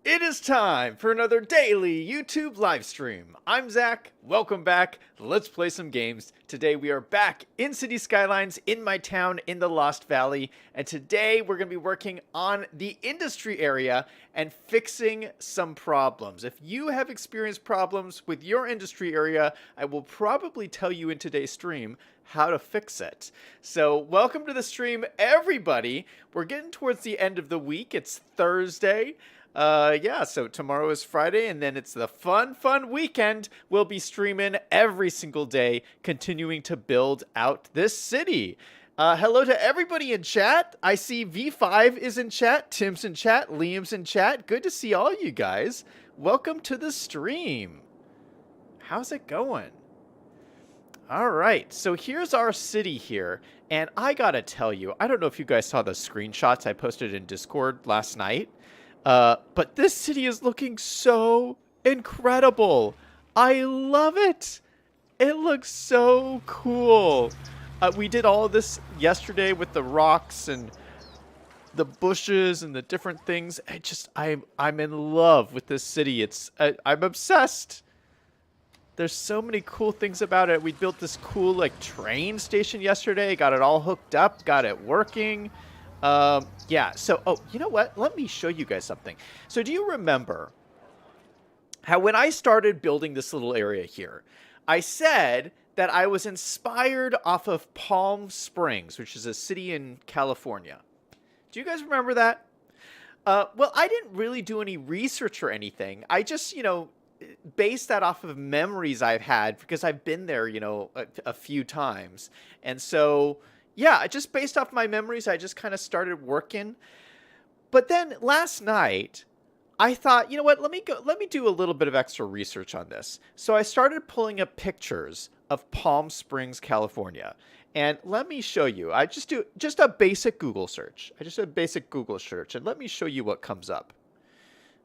It is time for another daily YouTube live stream. I'm Zach. Welcome back. Let's play some games. Today we are back in City Skylines in my town in the Lost Valley. And today we're going to be working on the industry area and fixing some problems. If you have experienced problems with your industry area, I will probably tell you in today's stream how to fix it. So welcome to the stream, everybody. We're getting towards the end of the week. It's Thursday. Yeah, so tomorrow is Friday, and then it's the fun weekend. We'll be streaming every single day, continuing to build out this city. Hello to everybody in chat. I see V5 is in chat, Tim's in chat, Liam's in chat. Good to see all you guys. Welcome to the stream. How's it going? All right, so here's our city here, and I gotta tell you, I don't know if you guys saw the screenshots I posted in Discord last night. But this city is looking so incredible. I love it. It looks so cool. We did all of this yesterday with the rocks and the bushes and the different things. I'm in love with this city. I'm obsessed. There's so many cool things about it. We built this cool like train station yesterday. Got it all hooked up. Got it working. Yeah, so, oh, you know what? Let me show you guys something. So do you remember how when I started building this little area here, I said that I was inspired off of Palm Springs, which is a city in California. Do you guys remember that? Well, I didn't really do any research or anything. I just, based that off of memories I've had because I've been there, a few times. And so yeah, just based off my memories, I just kind of started working. But then last night, I thought, you know what? Let me do a little bit of extra research on this. So I started pulling up pictures of Palm Springs, California. And let me show you. I just do just a basic Google search. And let me show you what comes up.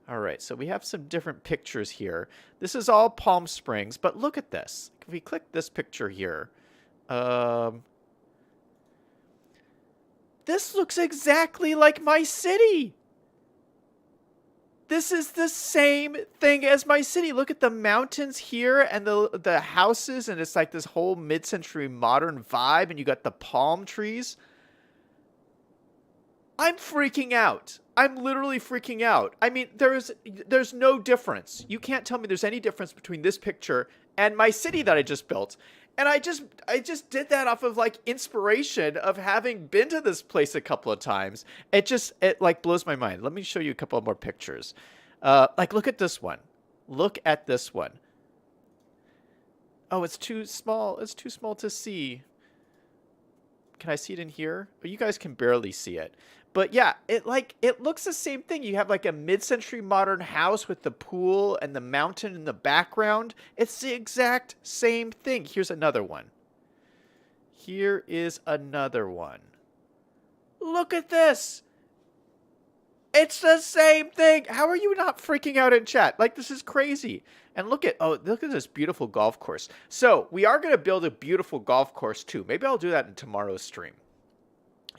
All right, so we have some different pictures here. This is all Palm Springs, but look at this. If we click this picture here, this looks exactly like my city. This is the same thing as my city. Look at the mountains here and the houses, and it's like this whole mid-century modern vibe, and you got the palm trees. I'm freaking out. I'm literally freaking out. I mean, there's no difference. You can't tell me there's any difference between this picture and my city that I just built. And I just did that off of like inspiration of having been to this place a couple of times. It like blows my mind. Let me show you a couple more pictures. Like look at this one. Look at this one. Oh, it's too small. It's too small to see. Can I see it in here? Oh, you guys can barely see it. But yeah, it looks the same thing. You have like a mid-century modern house with the pool and the mountain in the background. It's the exact same thing. Here's another one. Here is another one. Look at this. It's the same thing. How are you not freaking out in chat? Like, this is crazy. And look at this beautiful golf course. So we are going to build a beautiful golf course too. Maybe I'll do that in tomorrow's stream.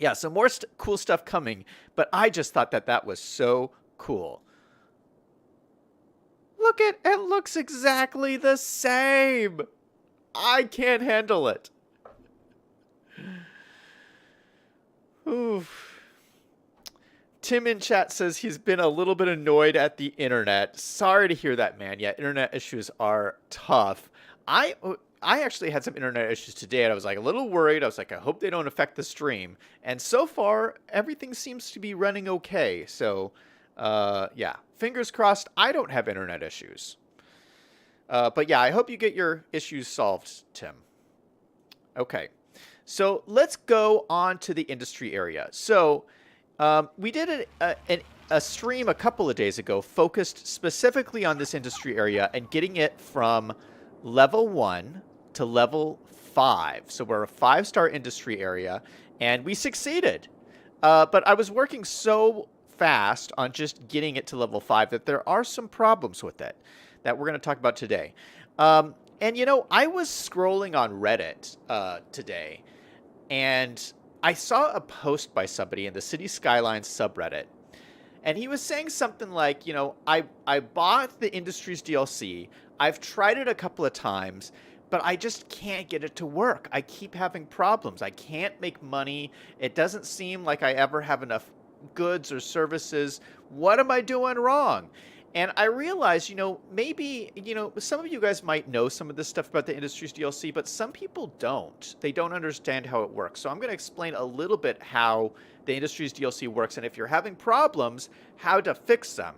Yeah, some more cool stuff coming, but I just thought that was so cool. Look at it, looks exactly the same. I can't handle it. Oof. Tim in chat says he's been a little bit annoyed at the internet. Sorry to hear that, man. Yeah, internet issues are tough. I actually had some internet issues today, and I was like a little worried. I was like, I hope they don't affect the stream. And so far, everything seems to be running okay. So, yeah, fingers crossed I don't have internet issues. But yeah, I hope you get your issues solved, Tim. Okay, so let's go on to the industry area. So we did a stream a couple of days ago focused specifically on this industry area and getting it from level 1 to level 5. So we're a 5-star industry area, and we succeeded. But I was working so fast on just getting it to level 5 that there are some problems with it that we're going to talk about today. And I was scrolling on Reddit today, and I saw a post by somebody in the City Skylines subreddit, And he was saying something like, I bought the Industries DLC. I've tried it a couple of times, but I just can't get it to work. I keep having problems. I can't make money. It doesn't seem like I ever have enough goods or services. What am I doing wrong? And I realized, maybe, some of you guys might know some of this stuff about the Industries DLC, but some people don't. They don't understand how it works. So I'm going to explain a little bit how the Industries DLC works, and if you're having problems, how to fix them.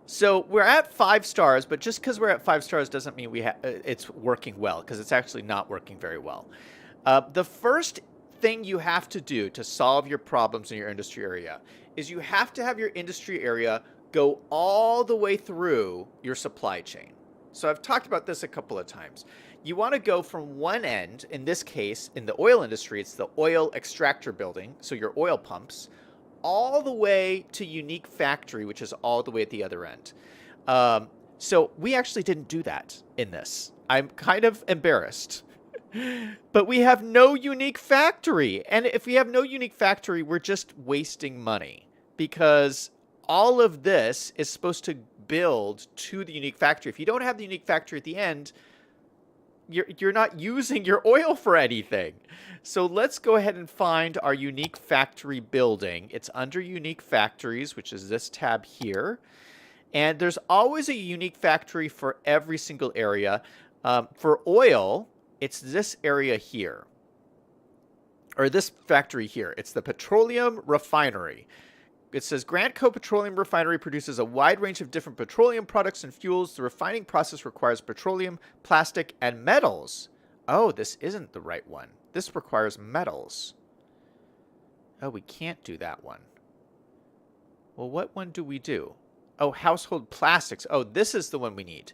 So we're at 5 stars, but just because we're at 5 stars doesn't mean it's working well, because it's actually not working very well. The first thing you have to do to solve your problems in your industry area is you have to have your industry area go all the way through your supply chain. So I've talked about this a couple of times. You want to go from one end, in this case, in the oil industry, it's the oil extractor building, so your oil pumps, all the way to unique factory, which is all the way at the other end. So we actually didn't do that in this. I'm kind of embarrassed. But we have no unique factory. And if we have no unique factory, we're just wasting money, because all of this is supposed to build to the unique factory. If you don't have the unique factory at the end, you're not using your oil for anything. So let's go ahead and find our unique factory building. It's under unique factories, which is this tab here. And there's always a unique factory for every single area. For oil, it's this area here, or this factory here. It's the petroleum refinery. It says Grant Co. Petroleum Refinery produces a wide range of different petroleum products and fuels. The refining process requires petroleum, plastic, and metals. Oh, this isn't the right one. This requires metals. Oh, we can't do that one. Well, what one do we do? Oh, household plastics. Oh, this is the one we need.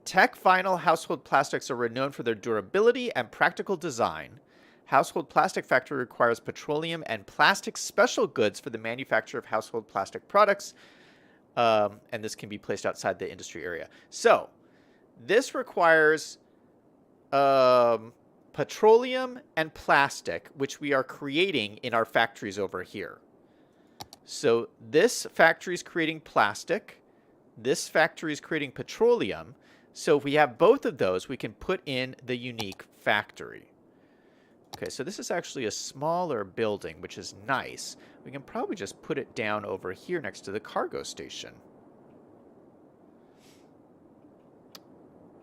Tech vinyl household plastics are renowned for their durability and practical design. Household plastic factory requires petroleum and plastic special goods for the manufacture of household plastic products. And this can be placed outside the industry area. So this requires petroleum and plastic, which we are creating in our factories over here. So this factory is creating plastic. This factory is creating petroleum. So if we have both of those, we can put in the unique factory. Okay, so this is actually a smaller building, which is nice. We can probably just put it down over here next to the cargo station.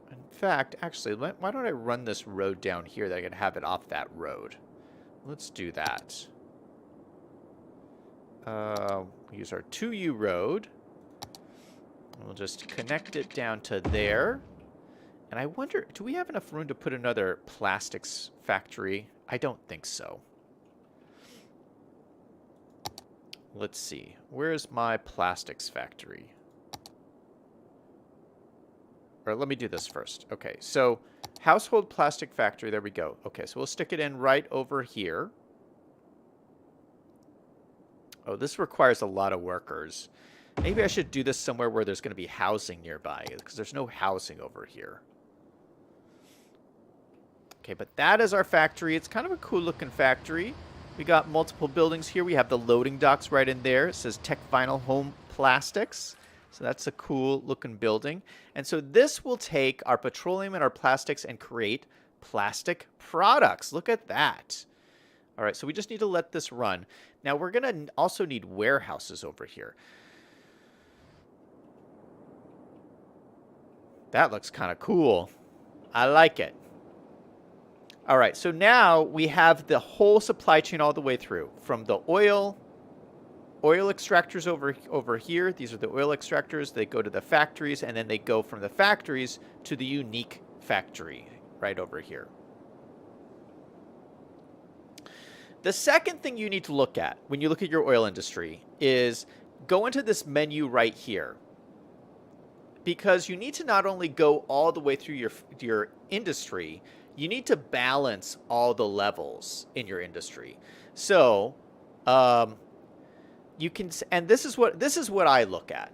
In fact, actually, why don't I run this road down here that I can have it off that road? Let's do that. Use our 2U road. We'll just connect it down to there. And I wonder, do we have enough room to put another plastics factory? I don't think so. Let's see. Where's my plastics factory? Or let me do this first. Okay, so household plastic factory. There we go. Okay, so we'll stick it in right over here. Oh, this requires a lot of workers. Maybe I should do this somewhere where there's going to be housing nearby, because there's no housing over here. Okay, but that is our factory. It's kind of a cool looking factory. We got multiple buildings here. We have the loading docks right in there. It says Tech Vinyl Home Plastics. So that's a cool looking building. And so this will take our petroleum and our plastics and create plastic products. Look at that. All right, so we just need to let this run. Now we're going to also need warehouses over here. That looks kind of cool. I like it. All right, so now we have the whole supply chain all the way through, from the oil extractors over here. These are the oil extractors. They go to the factories, and then they go from the factories to the unique factory right over here. The second thing you need to look at when you look at your oil industry is go into this menu right here, because you need to not only go all the way through your industry, you need to balance all the levels in your industry. So you can, and this is what I look at.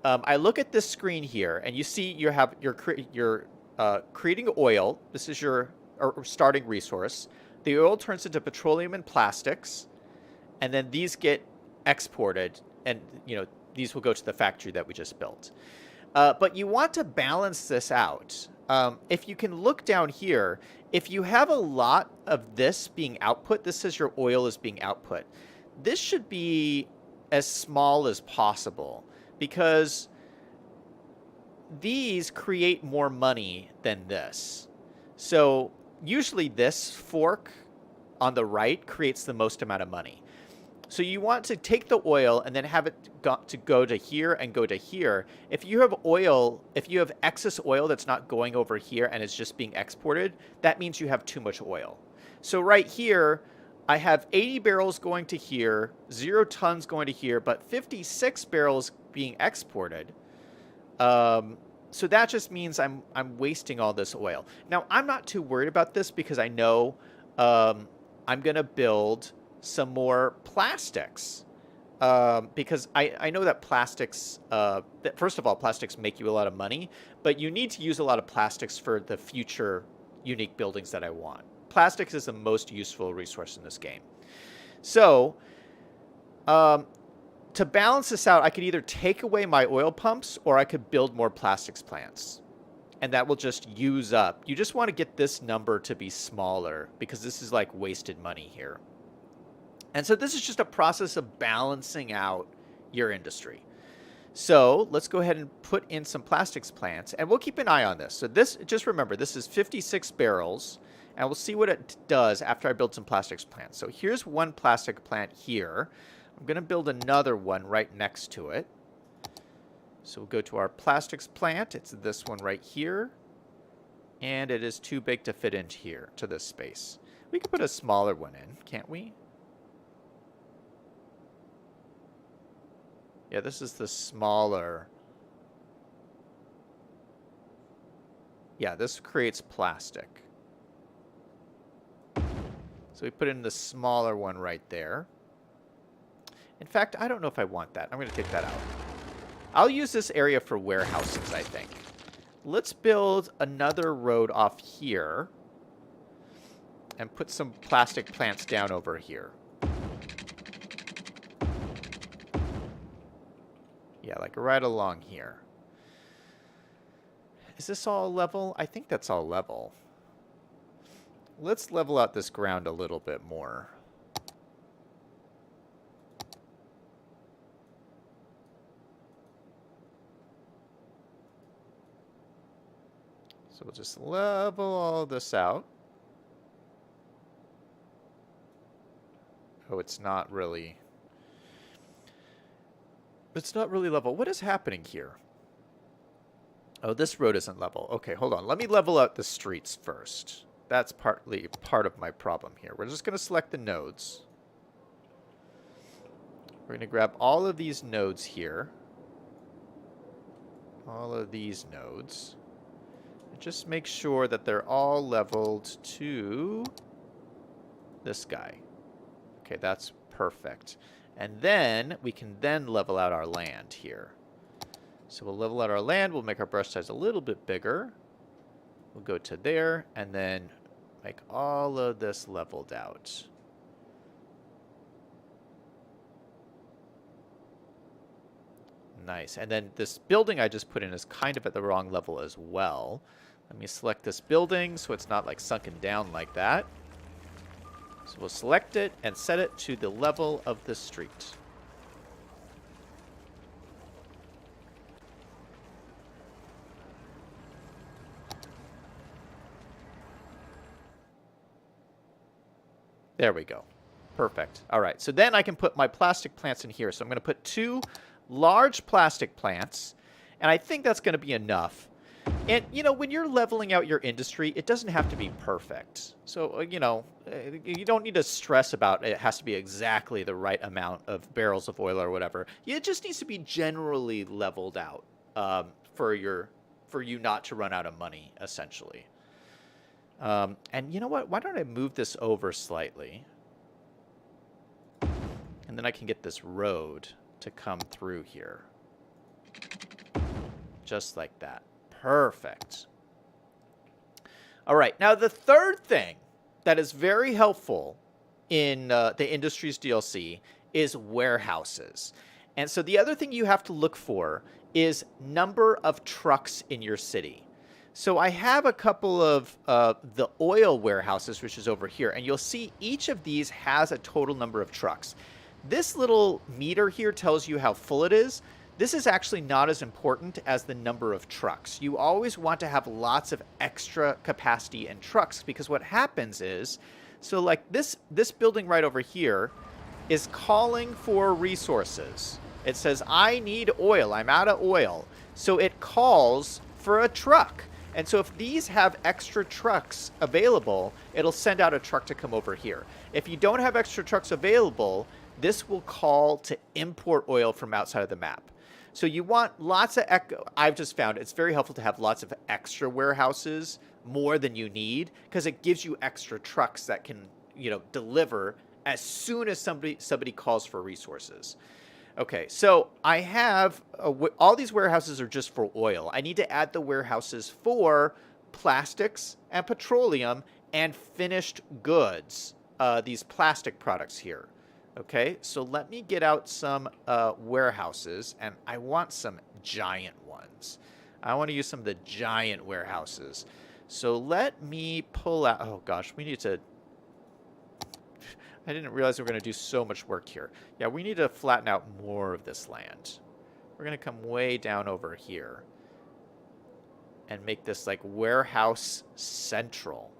I look at this screen here, and you see you're creating oil. This is your starting resource. The oil turns into petroleum and plastics, and then these get exported, and these will go to the factory that we just built. But you want to balance this out. If you can look down here, if you have a lot of this being output, this says your oil is being output. This should be as small as possible because these create more money than this. So usually this fork on the right creates the most amount of money. So you want to take the oil and then have it go to here and go to here. If you have oil, if you have excess oil that's not going over here and it's just being exported, that means you have too much oil. So right here, I have 80 barrels going to here, 0 tons going to here, but 56 barrels being exported. So that just means I'm wasting all this oil. Now, I'm not too worried about this because I know I'm going to build some more plastics because I know that plastics, first of all, plastics make you a lot of money, but you need to use a lot of plastics for the future unique buildings that I want. Plastics is the most useful resource in this game. So to balance this out, I could either take away my oil pumps or I could build more plastics plants. And that will just use up. You just want to get this number to be smaller because this is like wasted money here. And so this is just a process of balancing out your industry. So let's go ahead and put in some plastics plants, and we'll keep an eye on this. So this, just remember, this is 56 barrels, and we'll see what it does after I build some plastics plants. So here's one plastic plant here. I'm going to build another one right next to it. So we'll go to our plastics plant. It's this one right here. And it is too big to fit into here, to this space. We could put a smaller one in, can't we? Yeah, this is the smaller. Yeah, this creates plastic. So we put in the smaller one right there. In fact, I don't know if I want that. I'm going to take that out. I'll use this area for warehouses, I think. Let's build another road off here and put some plastic plants down over here. Yeah, like right along here. Is this all level? I think that's all level. Let's level out this ground a little bit more. So we'll just level all this out. Oh, it's not really level. What is happening here? Oh, this road isn't level. Okay, hold on. Let me level out the streets first. That's partly part of my problem here. We're just going to select the nodes. We're going to grab all of these nodes here. All of these nodes. And just make sure that they're all leveled to this guy. Okay, that's perfect. And then we can then level out our land here. So we'll level out our land. We'll make our brush size a little bit bigger. We'll go to there and then make all of this leveled out. Nice. And then this building I just put in is kind of at the wrong level as well. Let me select this building so it's not like sunken down like that. So we'll select it and set it to the level of the street. There we go. Perfect. All right, so then I can put my plastic plants in here. So I'm going to put 2 large plastic plants, and I think that's going to be enough. And, you know, when you're leveling out your industry, it doesn't have to be perfect. So, you know, you don't need to stress about it has to be exactly the right amount of barrels of oil or whatever. It just needs to be generally leveled out for you not to run out of money, essentially. And you know what? Why don't I move this over slightly? And then I can get this road to come through here. Just like that. Perfect. All right. Now, the third thing that is very helpful in the Industries DLC is warehouses. And so the other thing you have to look for is number of trucks in your city. So I have a couple of the oil warehouses, which is over here, and you'll see each of these has a total number of trucks. This little meter here tells you how full it is. This is actually not as important as the number of trucks. You always want to have lots of extra capacity in trucks, because what happens is, so like this building right over here is calling for resources. It says, I need oil. I'm out of oil. So it calls for a truck. And so if these have extra trucks available, it'll send out a truck to come over here. If you don't have extra trucks available, this will call to import oil from outside of the map. So you want lots of I've just found it's very helpful to have lots of extra warehouses, more than you need, because it gives you extra trucks that can, deliver as soon as somebody calls for resources. Okay, so I have all these warehouses are just for oil. I need to add the warehouses for plastics and petroleum and finished goods, these plastic products here. Okay, so let me get out some warehouses, and I want some giant ones. I want to use some of the giant warehouses. So let me pull out, oh gosh, we need to, I didn't realize we were going to do so much work here. Yeah, we need to flatten out more of this land. We're going to come way down over here and make this like warehouse central.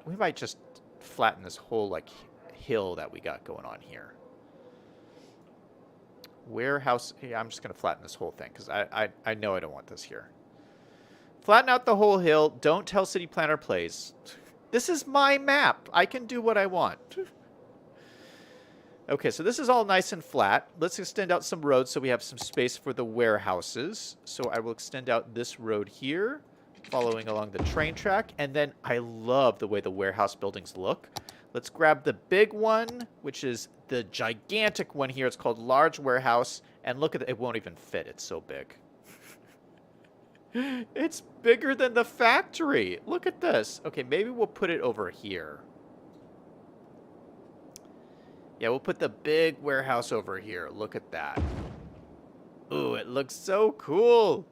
We might just flatten this whole like hill that we got going on here. Warehouse, yeah, I'm just going to flatten this whole thing because I know I don't want this here. Flatten out the whole hill. Don't tell City Planner Plays. This is my map. I can do what I want. Okay, so this is all nice and flat. Let's extend out some roads so we have some space for the warehouses. So I will extend out this road here, following along the train track. And then I love the way the warehouse buildings look. Let's grab the big one, which is the gigantic one here. It's called Large Warehouse. And look at it. It won't even fit. It's so big. It's bigger than the factory. Look at this. Okay, maybe we'll put it over here. Yeah, we'll put the big warehouse over here. Look at that. Ooh, it looks so cool.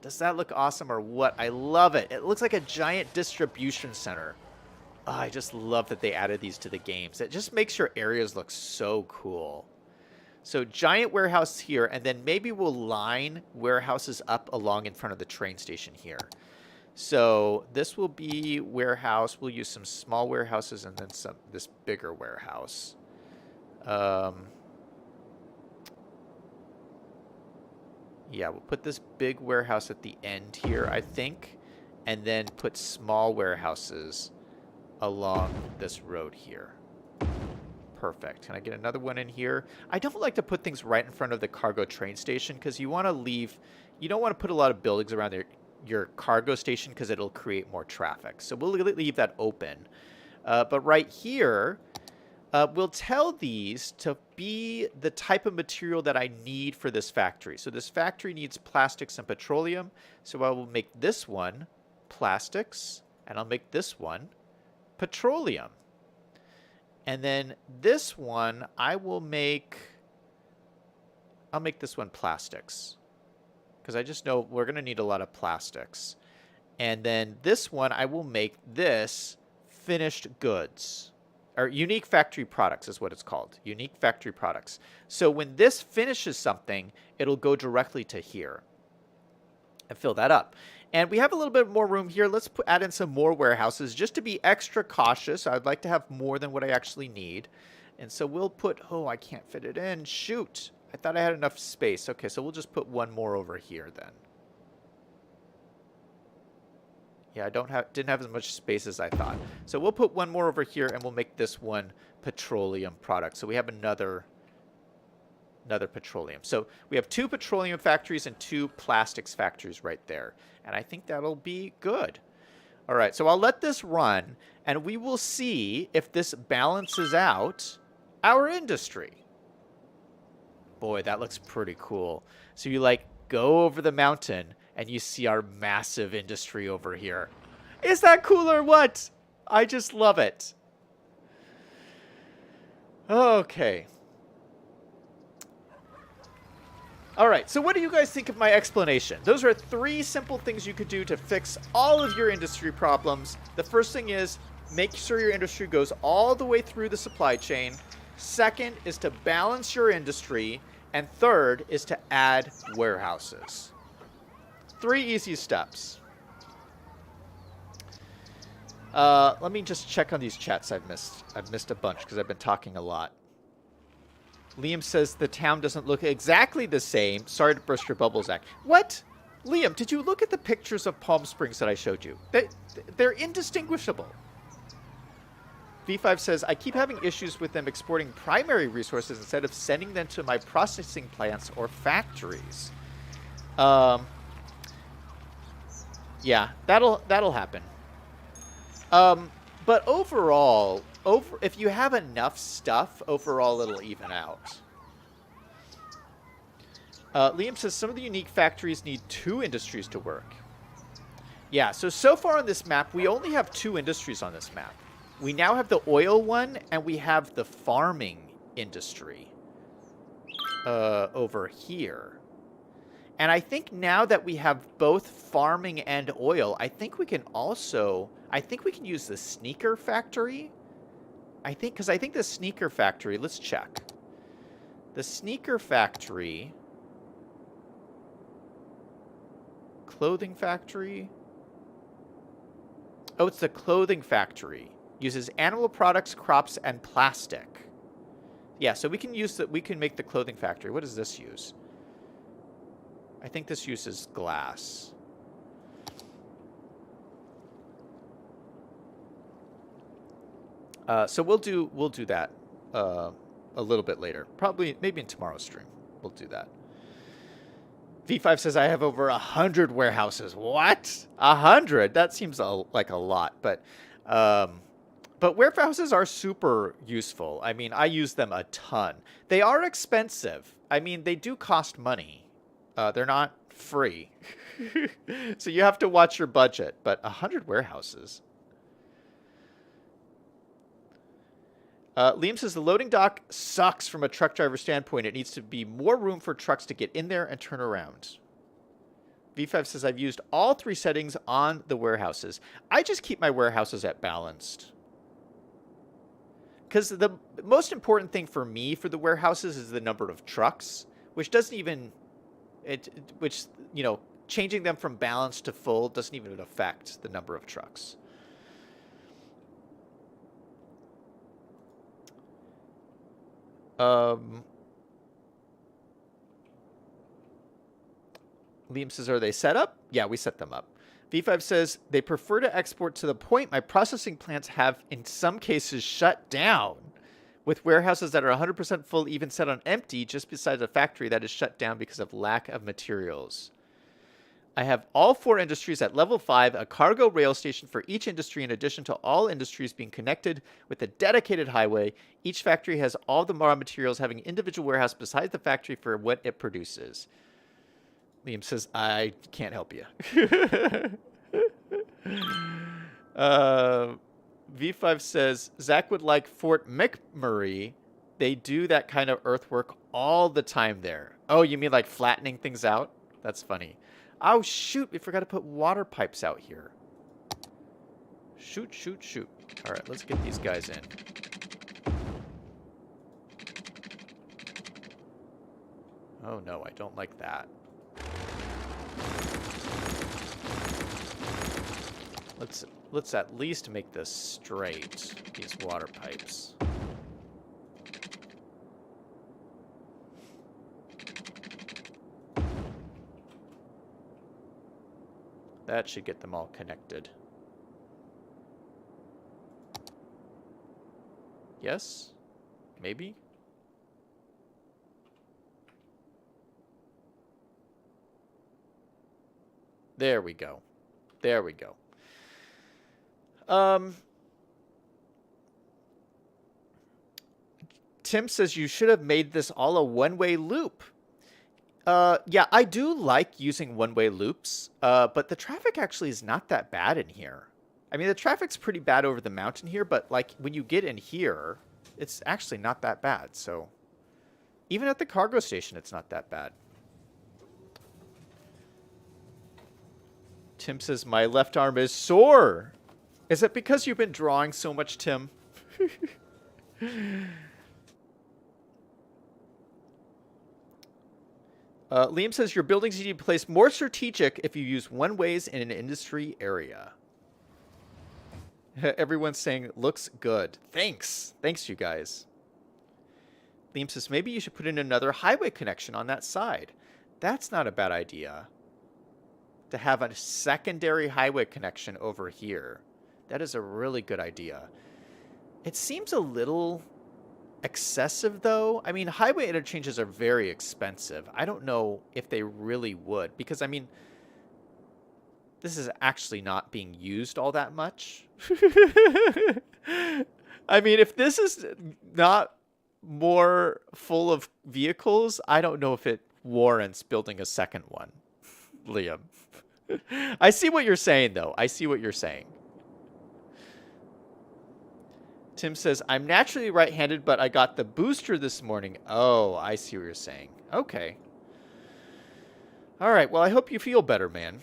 Does that look awesome or what? I love it. It looks like a giant distribution center. Oh, I just love that they added these to the games. It just makes your areas look so cool. So giant warehouse here, and then maybe we'll line warehouses up along in front of the train station here. So this will be warehouse. We'll use some small warehouses and then this bigger warehouse. Yeah, we'll put this big warehouse at the end here, I think, and then put small warehouses along this road here. Perfect. Can I get another one in here? I don't like to put things right in front of the cargo train station because you want to leave, you don't want to put a lot of buildings around your cargo station because it'll create more traffic. So we'll leave that open. But right here, we'll tell these to be the type of material that I need for this factory. So this factory needs plastics and petroleum. So I will make this one plastics, and I'll make this one petroleum. And then this one, I'll make this one plastics. Because I just know we're going to need a lot of plastics. And then this one, I will make this finished goods. Or unique factory products is what it's called. Unique factory products. So when this finishes something, it'll go directly to here. And fill that up. And we have a little bit more room here. Let's add in some more warehouses just to be extra cautious. I'd like to have more than what I actually need. And so we'll put, oh, I can't fit it in. Shoot. I thought I had enough space. Okay, so we'll just put one more over here then. Yeah, didn't have as much space as I thought. So we'll put one more over here and we'll make this one petroleum product. So we have another petroleum. So we have 2 petroleum factories and 2 plastics factories right there. And I think that'll be good. All right, so I'll let this run and we will see if this balances out our industry. Boy, that looks pretty cool. So you like go over the mountain and you see our massive industry over here. Is that cool or what? I just love it. Okay. All right, so what do you guys think of my explanation? Those are 3 simple things you could do to fix all of your industry problems. The first thing is make sure your industry goes all the way through the supply chain. Second is to balance your industry. And third is to add warehouses. 3 easy steps. Let me just check on these chats I've missed. I've missed a bunch because I've been talking a lot. Liam says the town doesn't look exactly the same. Sorry to burst your bubble, Zach. What? Liam, did you look at the pictures of Palm Springs that I showed you? They're indistinguishable. V5 says, I keep having issues with them exporting primary resources instead of sending them to my processing plants or factories. Yeah, that'll happen. But overall, if you have enough stuff, overall it'll even out. Liam says some of the unique factories need 2 industries to work. Yeah, so far on this map, we only have 2 industries on this map. We now have the oil one, and we have the farming industry over here. And I think now that we have both farming and oil, I think we can use the sneaker factory. Because I think the sneaker factory, let's check. The sneaker factory, clothing factory. Oh, it's the clothing factory. Uses animal products, crops, and plastic. Yeah, so we can make the clothing factory. What does this use? I think this uses glass. So we'll do that a little bit later. Probably, maybe in tomorrow's stream. We'll do that. V5 says I have over 100 warehouses. What? 100? That seems like a lot, but warehouses are super useful. I mean, I use them a ton. They are expensive. I mean, they do cost money. They're not free. So you have to watch your budget. But 100 warehouses. Liam says the loading dock sucks from a truck driver standpoint. It needs to be more room for trucks to get in there and turn around. V5 says I've used all 3 settings on the warehouses. I just keep my warehouses at balanced. Because the most important thing for me for the warehouses is the number of trucks, which doesn't even, changing them from balanced to full doesn't even affect the number of trucks. Liam says, are they set up? Yeah, we set them up. V5 says, they prefer to export to the point my processing plants have, in some cases, shut down. With warehouses that are 100% full, even set on empty, just beside a factory that is shut down because of lack of materials. I have all 4 industries at level 5, a cargo rail station for each industry in addition to all industries being connected with a dedicated highway. Each factory has all the raw materials, having individual warehouse besides the factory for what it produces. Liam says, I can't help you. V5 says, Zach would like Fort McMurray. They do that kind of earthwork all the time there. Oh, you mean like flattening things out? That's funny. Oh, shoot. We forgot to put water pipes out here. Shoot, shoot, shoot. All right, let's get these guys in. Oh, no, I don't like that. Let's at least make this straight, these water pipes. That should get them all connected. Yes? Maybe? There we go. There we go. Tim says you should have made this all a one-way loop. Yeah, I do like using one-way loops, but the traffic actually is not that bad in here. I mean, the traffic's pretty bad over the mountain here, but like when you get in here, it's actually not that bad. So even at the cargo station, it's not that bad. Tim says, my left arm is sore. Is it because you've been drawing so much, Tim? Liam says, your buildings need to be placed more strategic if you use one-ways in an industry area. Everyone's saying, looks good. Thanks. Thanks, you guys. Liam says, maybe you should put in another highway connection on that side. That's not a bad idea. To have a secondary highway connection over here. That is a really good idea. It seems a little excessive, though. I mean, highway interchanges are very expensive. I don't know if they really would, because, I mean, this is actually not being used all that much. I mean, if this is not more full of vehicles, I don't know if it warrants building a second one, Liam. I see what you're saying, though. I see what you're saying. Tim says, I'm naturally right-handed, but I got the booster this morning. Oh, I see what you're saying. Okay. All right, well, I hope you feel better, man.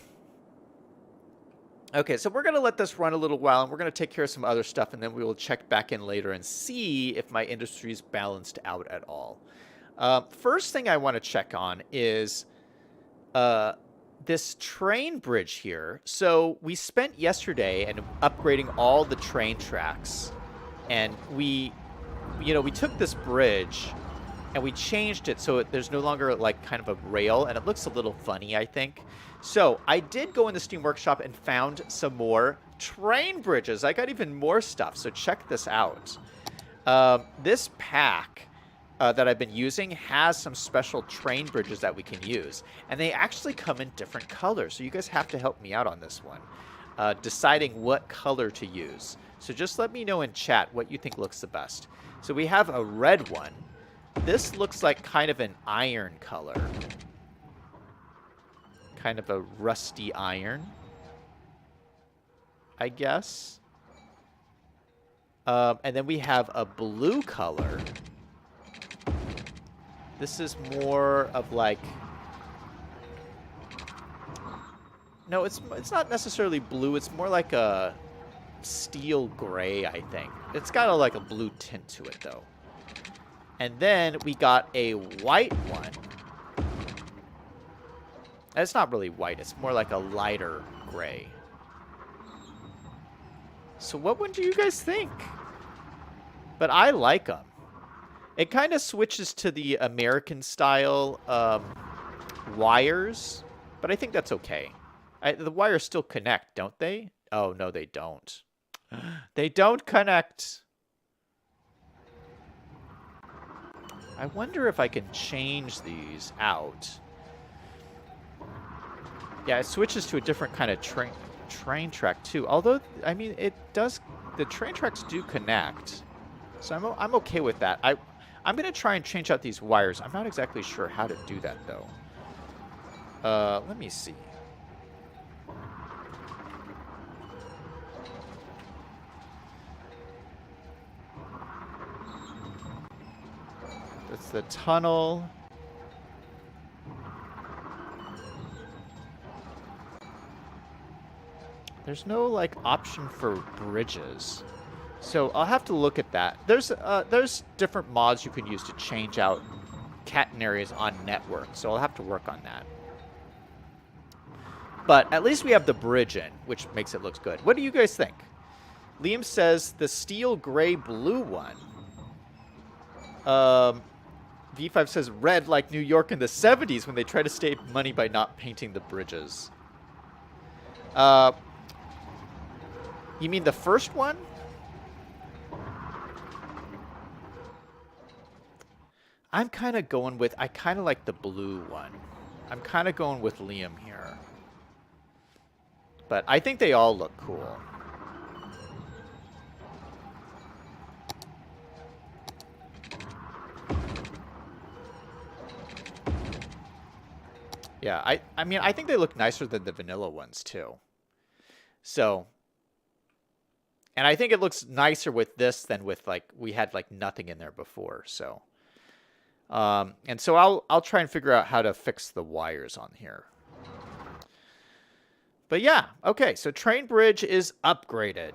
Okay, so we're going to let this run a little while, and we're going to take care of some other stuff, and then we will check back in later and see if my industry is balanced out at all. First thing I want to check on is this train bridge here. So we spent yesterday and upgrading all the train tracks, and we took this bridge and we changed it so there's no longer like kind of a rail, and it looks a little funny, I think. So I did go in the Steam Workshop and found some more train bridges. I got even more stuff, so check this out. This pack that I've been using has some special train bridges that we can use, and they actually come in different colors, so you guys have to help me out on this one, deciding what color to use. So just let me know in chat what you think looks the best. So we have a red one. This looks like kind of an iron color. Kind of a rusty iron, I guess. And then we have a blue color. This is more of like... No, it's not necessarily blue. It's more like a steel gray, I think. It's got like a blue tint to it, though. And then we got a white one. And it's not really white. It's more like a lighter gray. So what one do you guys think? But I like them. It kind of switches to the American style wires. But I think that's okay. The wires still connect, don't they? Oh, no, they don't. They don't connect. I wonder if I can change these out. Yeah, it switches to a different kind of train track too. Although, I mean, it does. The train tracks do connect, so I'm okay with that. I'm gonna try and change out these wires. I'm not exactly sure how to do that though. Let me see. That's the tunnel. There's no like option for bridges, so I'll have to look at that. There's different mods you can use to change out catenaries on network, so I'll have to work on that. But at least we have the bridge in, which makes it look good. What do you guys think? Liam says the steel gray blue one. V5 says red like New York in the 70s when they try to save money by not painting the bridges. You mean the first one? I'm kind of going with... I kind of like the blue one. I'm kind of going with Liam here. But I think they all look cool. Yeah, I mean, I think they look nicer than the vanilla ones, too. So... And I think it looks nicer with this than with, like, we had, like, nothing in there before, so. And so I'll try and figure out how to fix the wires on here. But yeah, okay, so train bridge is upgraded.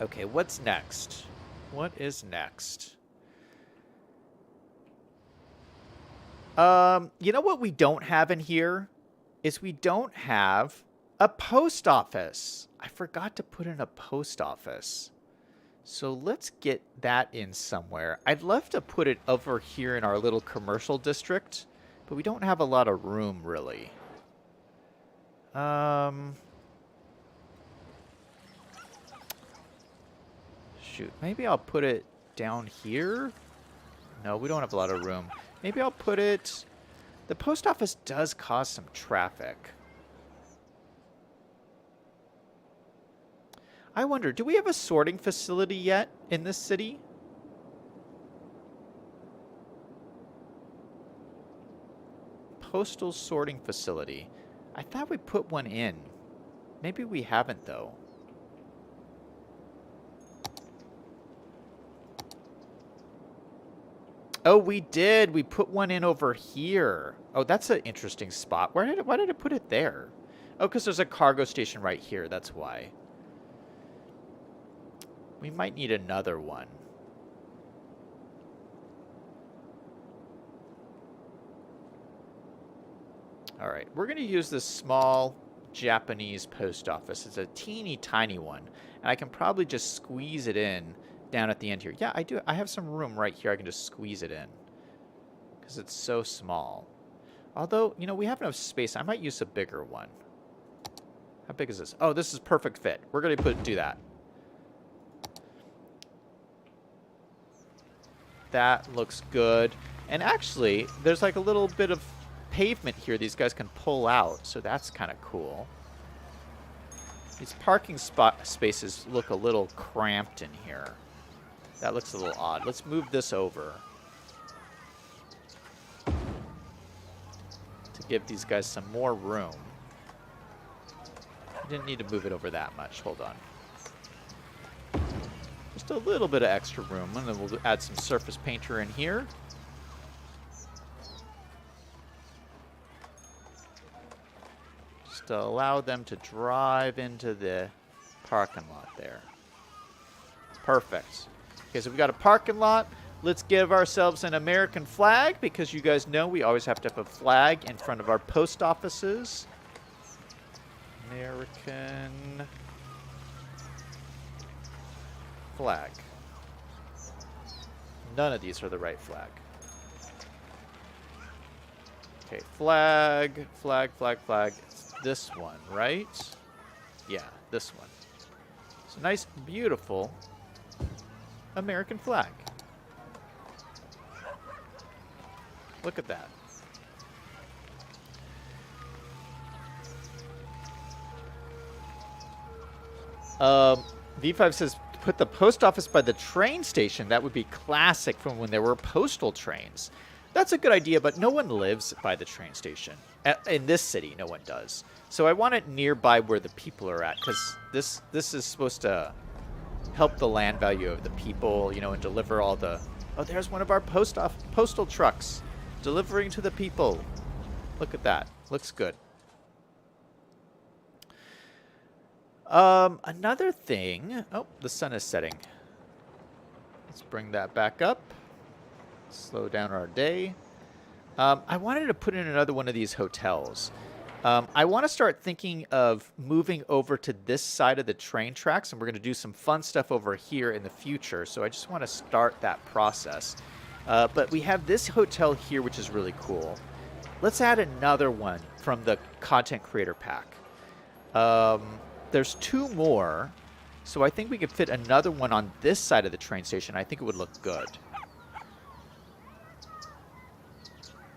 Okay, what's next? What is next? You know what we don't have in here? Is we don't have a post office. I forgot to put in a post office. So let's get that in somewhere. I'd love to put it over here in our little commercial district, but we don't have a lot of room, really. Shoot, maybe I'll put it down here? No, we don't have a lot of room. Maybe I'll put it... The post office does cause some traffic. I wonder, do we have a sorting facility yet in this city? Postal sorting facility. I thought we put one in. Maybe we haven't, though. Oh, we did. We put one in over here. Oh, that's an interesting spot. Why did I put it there? Oh, because there's a cargo station right here. That's why. We might need another one. All right. We're going to use this small Japanese post office. It's a teeny tiny one. And I can probably just squeeze it in down at the end here. Yeah, I do. I have some room right here. I can just squeeze it in because it's so small. Although, you know, we have enough space. I might use a bigger one. How big is this? Oh, this is perfect fit. We're going to do that. That looks good. And actually, there's like a little bit of pavement here these guys can pull out. So that's kind of cool. These parking spaces look a little cramped in here. That looks a little odd. Let's move this over to give these guys some more room. Didn't need to move it over that much. Hold on. Just a little bit of extra room, and then we'll add some surface painter in here. Just to allow them to drive into the parking lot there. Perfect. Okay, so we've got a parking lot. Let's give ourselves an American flag, because you guys know we always have to have a flag in front of our post offices. American flag. None of these are the right flag. Okay, flag, flag, flag, flag. It's this one, right? Yeah, this one. It's a nice, beautiful American flag. Look at that. V5 says, put the post office by the train station. That would be classic from when there were postal trains. That's a good idea, but no one lives by the train station. In this city, no one does. So I want it nearby where the people are at, because this is supposed to help the land value of the people, you know, and deliver all the... Oh, there's one of our postal trucks delivering to the people. Look at that. Looks good. Another thing... Oh, the sun is setting. Let's bring that back up. Slow down our day. I wanted to put in another one of these hotels. I want to start thinking of moving over to this side of the train tracks, and we're going to do some fun stuff over here in the future. So I just want to start that process. But we have this hotel here, which is really cool. Let's add another one from the content creator pack. There's two more, so I think we could fit another one on this side of the train station. I think it would look good.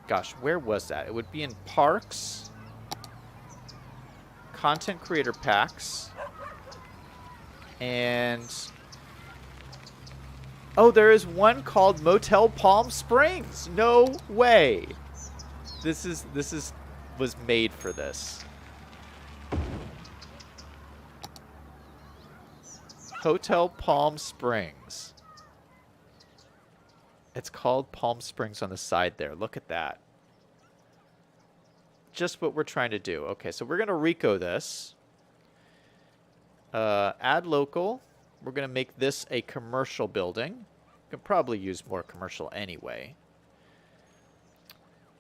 Gosh, where was that? It would be in parks, content creator packs, and... Oh, there is one called Motel Palm Springs. No way. This was made for this. Hotel Palm Springs. It's called Palm Springs on the side there. Look at that. Just what we're trying to do. Okay, so we're going to Rico this. Add local. We're going to make this a commercial building. We can probably use more commercial anyway.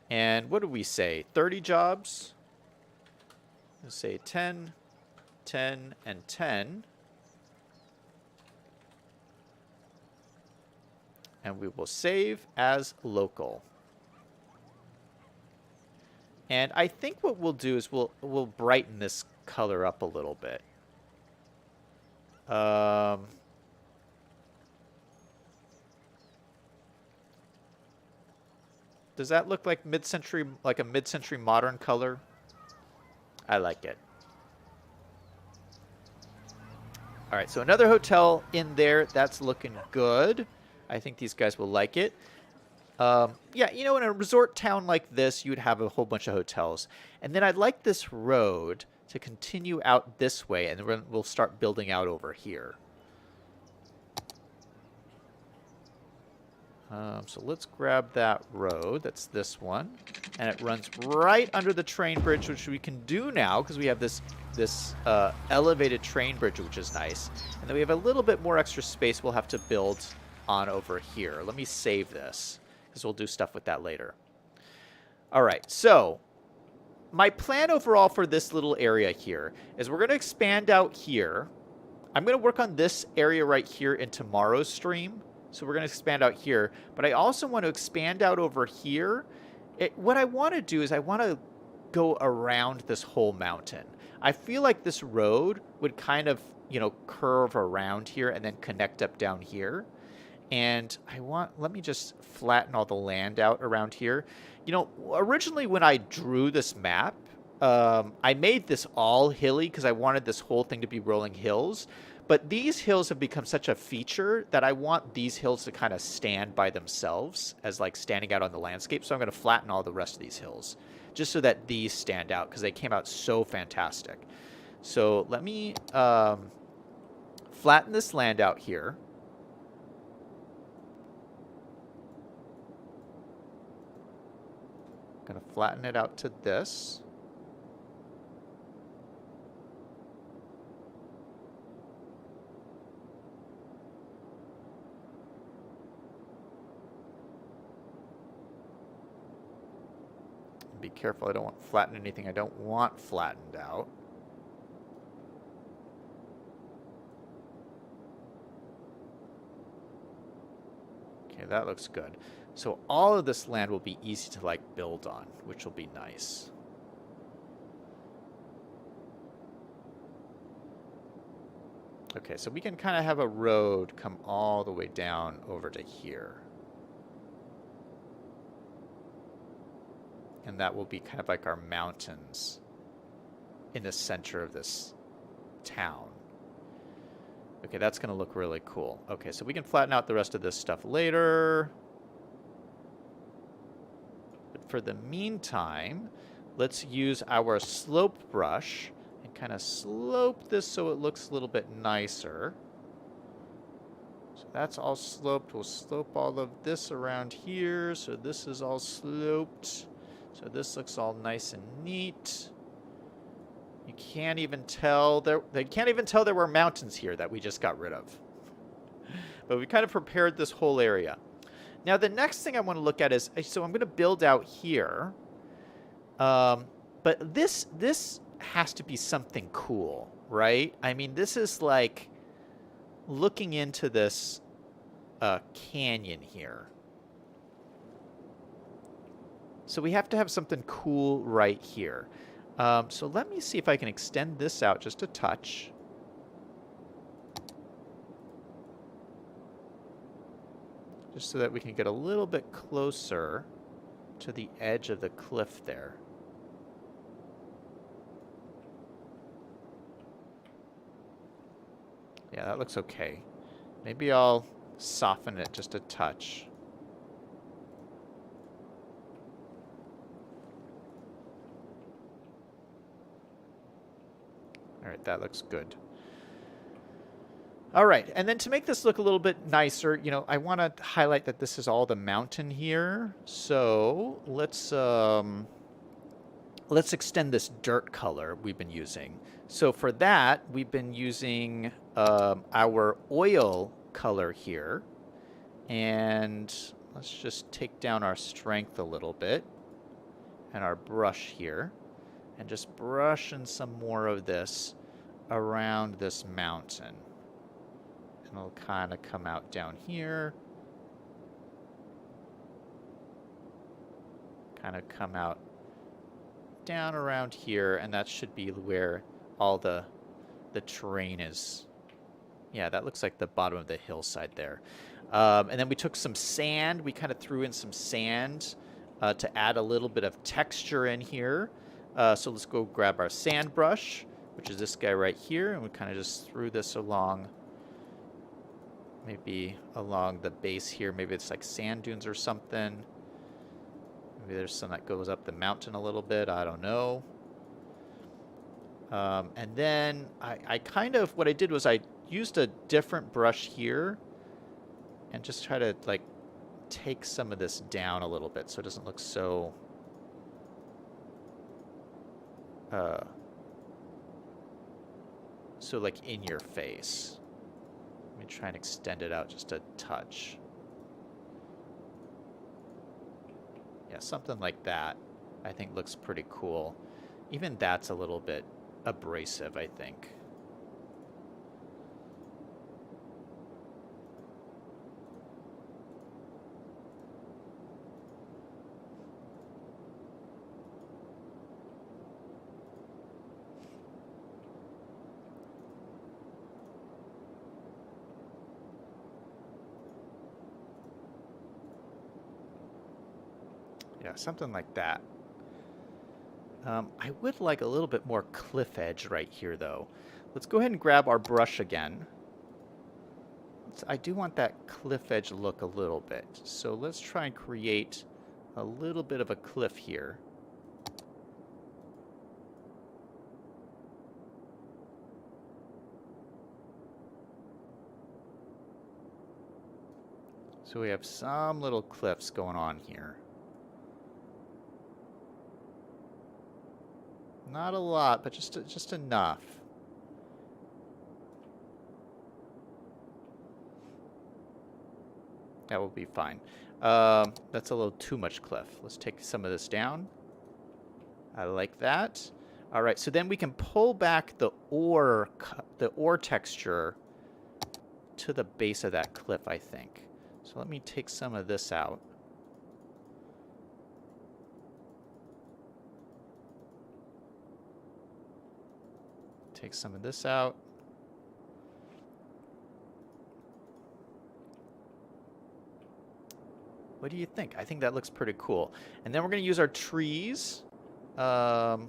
And what do we say? 30 jobs? Let's say 10, 10, and 10. And we will save as local. And I think what we'll do is we'll brighten this color up a little bit. Does that look like mid-century, like a mid-century modern color? I like it. All right, so another hotel in there. That's looking good. I think these guys will like it. Yeah, you know, in a resort town like this, you would have a whole bunch of hotels. And then I'd like this road to continue out this way, and then we'll start building out over here. So let's grab that road. That's this one. And it runs right under the train bridge, which we can do now because we have this elevated train bridge, which is nice. And then we have a little bit more extra space we'll have to build on over here. Let me save this because we'll do stuff with that later. All right, so my plan overall for this little area here is we're going to expand out here. I'm going to work on this area right here in tomorrow's stream. So we're going to expand out here. But I also want to expand out over here. What I want to do is I want to go around this whole mountain. I feel like this road would kind of, you know, curve around here and then connect up down here. And let me just flatten all the land out around here. You know, originally when I drew this map, I made this all hilly because I wanted this whole thing to be rolling hills. But these hills have become such a feature that I want these hills to kind of stand by themselves as like standing out on the landscape. So I'm going to flatten all the rest of these hills just so that these stand out because they came out so fantastic. So let me flatten this land out here. Going to flatten it out to this. Be careful, I don't want to flatten anything I don't want flattened out. Okay, that looks good. So all of this land will be easy to like build on, which will be nice. Okay, so we can kind of have a road come all the way down over to here. And that will be kind of like our mountains in the center of this town. Okay, that's going to look really cool. Okay, so we can flatten out the rest of this stuff later. But for the meantime, let's use our slope brush and kind of slope this so it looks a little bit nicer. So that's all sloped. We'll slope all of this around here. So this is all sloped. So this looks all nice and neat. You can't even tell they can't even tell there were mountains here that we just got rid of. But we kind of prepared this whole area. Now the next thing I want to look at is, so I'm going to build out here. But this has to be something cool, right? I mean, this is like looking into this canyon here. So we have to have something cool right here. So let me see if I can extend this out just a touch. Just so that we can get a little bit closer to the edge of the cliff there. Yeah, that looks okay. Maybe I'll soften it just a touch. All right, that looks good. All right, and then to make this look a little bit nicer, you know, I want to highlight that this is all the mountain here. So let's extend this dirt color we've been using. So for that, we've been using our oil color here. And let's just take down our strength a little bit and our brush here. And just brushing some more of this around this mountain. And it'll kind of come out down here. Kind of come out down around here, and that should be where all the terrain is. Yeah, that looks like the bottom of the hillside there. And then we took some sand. We kind of threw in some sand to add a little bit of texture in here. So let's go grab our sand brush, which is this guy right here, and we kind of just threw this along, maybe along the base here. Maybe it's like sand dunes or something. Maybe there's some that goes up the mountain a little bit. I don't know. And then I kind of, what I did was I used a different brush here and just try to like take some of this down a little bit so it doesn't look so like in your face. Let me try and extend it out just a touch. Yeah, something like that I think looks pretty cool. Even that's a little bit abrasive, I think. Yeah, something like that. I would like a little bit more cliff edge right here, though. Let's go ahead and grab our brush again. I do want that cliff edge look a little bit. So let's try and create a little bit of a cliff here. So we have some little cliffs going on here. Not a lot, but just enough. That will be fine. That's a little too much cliff. Let's take some of this down. I like that. All right, so then we can pull back the ore texture to the base of that cliff, I think. So let me take some of this out. Take some of this out. What do you think? I think that looks pretty cool. And then we're going to use our trees. And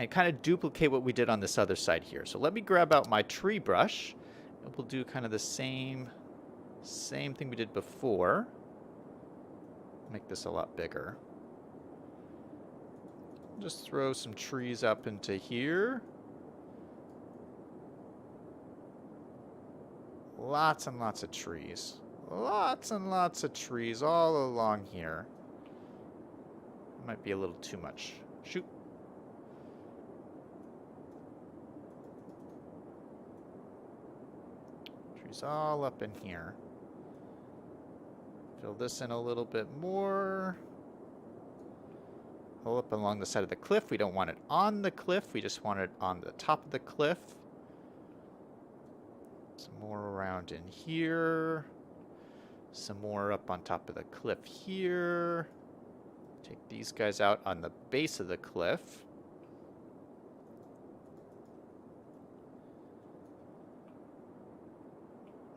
kind of duplicate what we did on this other side here. So let me grab out my tree brush. And we'll do kind of the same thing we did before. Make this a lot bigger. Just throw some trees up into here. Lots and lots of trees. Lots and lots of trees all along here. Might be a little too much. Shoot. Trees all up in here. Fill this in a little bit more. Pull up along the side of the cliff. We don't want it on the cliff. We just want it on the top of the cliff. Some more around in here. Some more up on top of the cliff here. Take these guys out on the base of the cliff.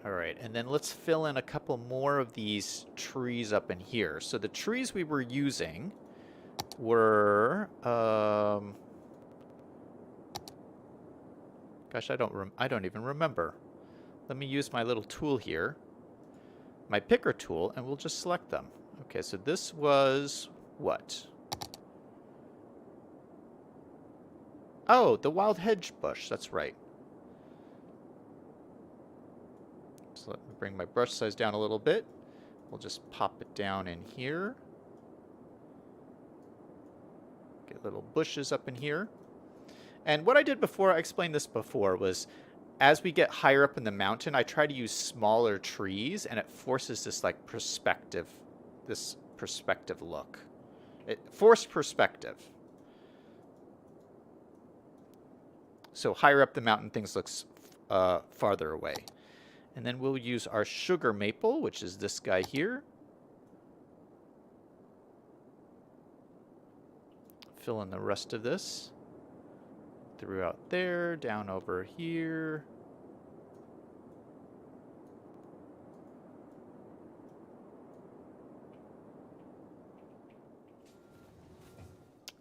All right, and then let's fill in a couple more of these trees up in here. So the trees we were using were gosh, I don't even remember. Let me use my little tool here, my picker tool, and we'll just select them. Okay, so this was what? Oh, the wild hedge bush. That's right. So let me bring my brush size down a little bit. We'll just pop it down in here. Get little bushes up in here. And what I did before, I explained this before, was as we get higher up in the mountain, I try to use smaller trees, and it forces this like perspective look. Forced perspective. So higher up the mountain, things look farther away. And then we'll use our sugar maple, which is this guy here. Fill in the rest of this. Throughout there, down over here.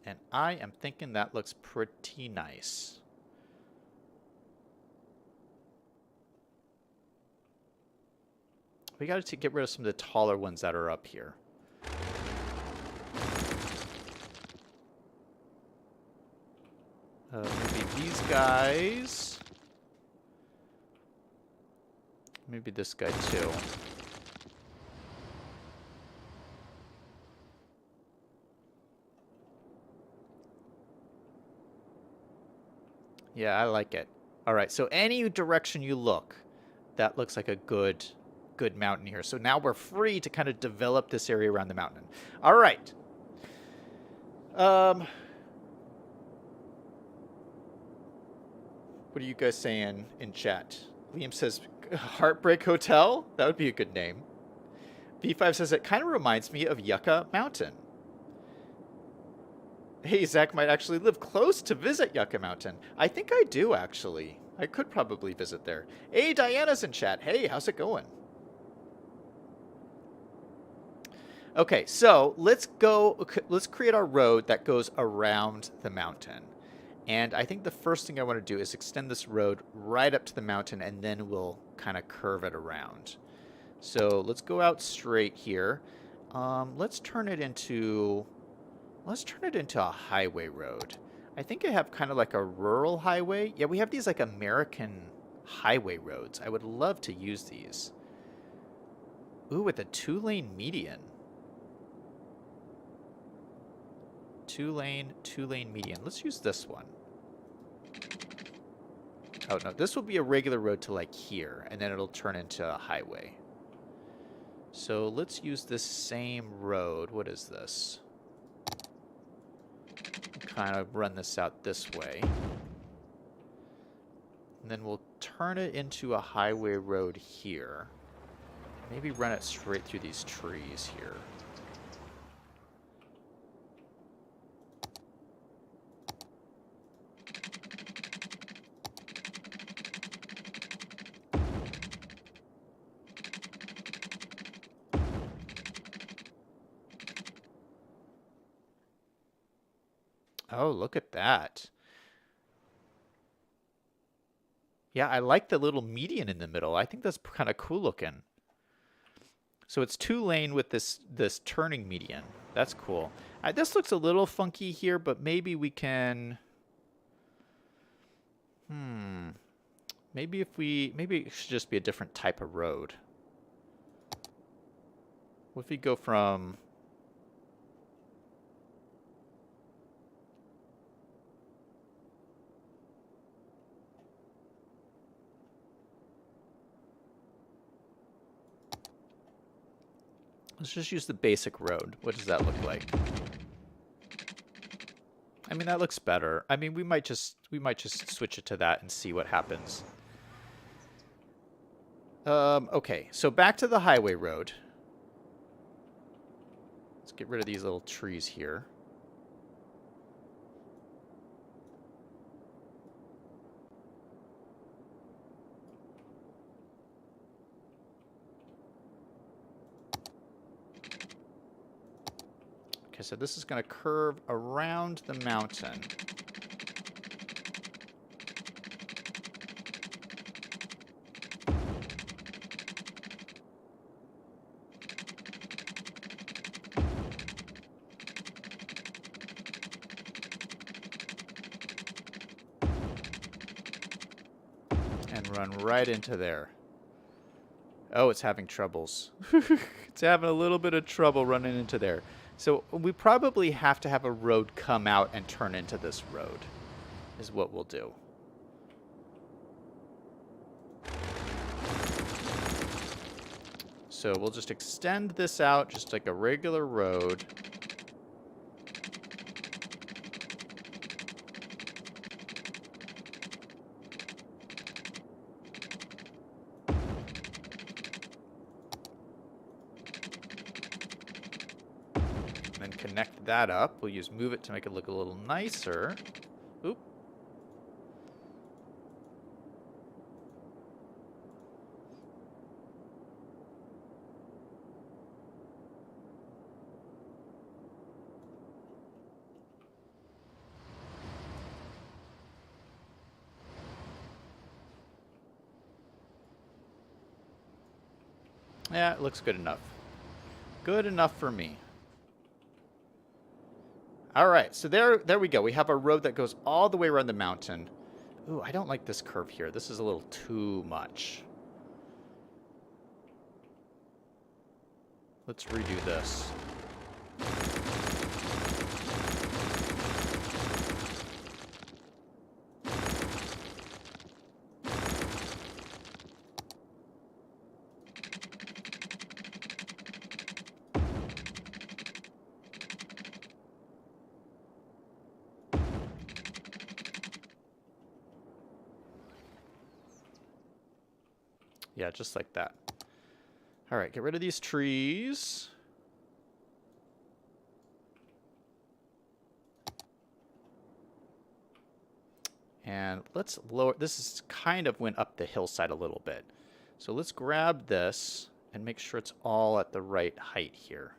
And I am thinking that looks pretty nice. We got to get rid of some of the taller ones that are up here. Maybe these guys. Maybe this guy too. Yeah, I like it. All right, so any direction you look, that looks like a good mountain here. So now we're free to kind of develop this area around the mountain. All right. What are you guys saying in chat? Liam says, Heartbreak Hotel? That would be a good name. B5 says, it kind of reminds me of Yucca Mountain. Hey, Zach might actually live close to visit Yucca Mountain. I think I do, actually. I could probably visit there. Hey, Diana's in chat. Hey, how's it going? Okay, so let's create our road that goes around the mountain. And I think the first thing I want to do is extend this road right up to the mountain, and then we'll kind of curve it around. So let's go out straight here. Let's turn it into a highway road. I think I have kind of like a rural highway. Yeah, we have these like American highway roads. I would love to use these. Ooh, with a 2-lane median. Two-lane median. Let's use this one. Oh, no. This will be a regular road to, like, here. And then it'll turn into a highway. So let's use this same road. What is this? Kind of run this out this way. And then we'll turn it into a highway road here. Maybe run it straight through these trees here. Oh, look at that. Yeah, I like the little median in the middle. I think that's kind of cool looking. So it's 2-lane with this turning median. That's cool. This looks a little funky here, but maybe we can... Maybe it should just be a different type of road. What if we go from... Let's just use the basic road. What does that look like? I mean, that looks better. I mean, we might just switch it to that and see what happens. Okay, so back to the highway road. Let's get rid of these little trees here. Okay, so this is going to curve around the mountain. and run right into there. Oh, it's having troubles. It's having a little bit of trouble running into there. So we probably have to have a road come out and turn into this road, is what we'll do. So we'll just extend this out just like a regular road. And then connect that up. We'll use move it to make it look a little nicer. Oop. Yeah, it looks good enough. Good enough for me. All right, so there we go. We have a road that goes all the way around the mountain. Ooh, I don't like this curve here. This is a little too much. Let's redo this. Yeah, just like that. All right, get rid of these trees. And let's lower, this is kind of went up the hillside a little bit. So let's grab this and make sure it's all at the right height here.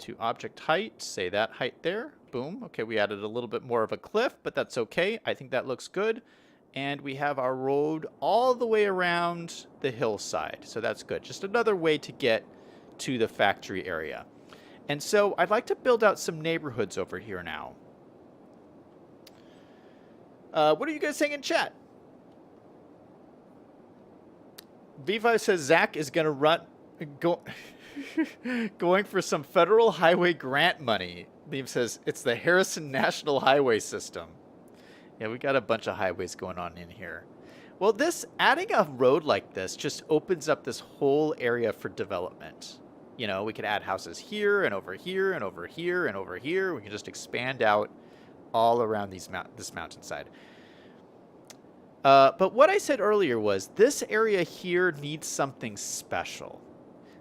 To object height, say that height there. Boom. Okay, we added a little bit more of a cliff, but that's okay. I think that looks good. And we have our road all the way around the hillside. So that's good. Just another way to get to the factory area. And so I'd like to build out some neighborhoods over here now. What are you guys saying in chat? V5 says Zach is going to going for some federal highway grant money. Liam says it's the Harrison National Highway System. Yeah, we got a bunch of highways going on in here. Well, adding a road like this just opens up this whole area for development. You know, we could add houses here and over here and over here and over here. We can just expand out all around this mountainside. But what I said earlier was this area here needs something special.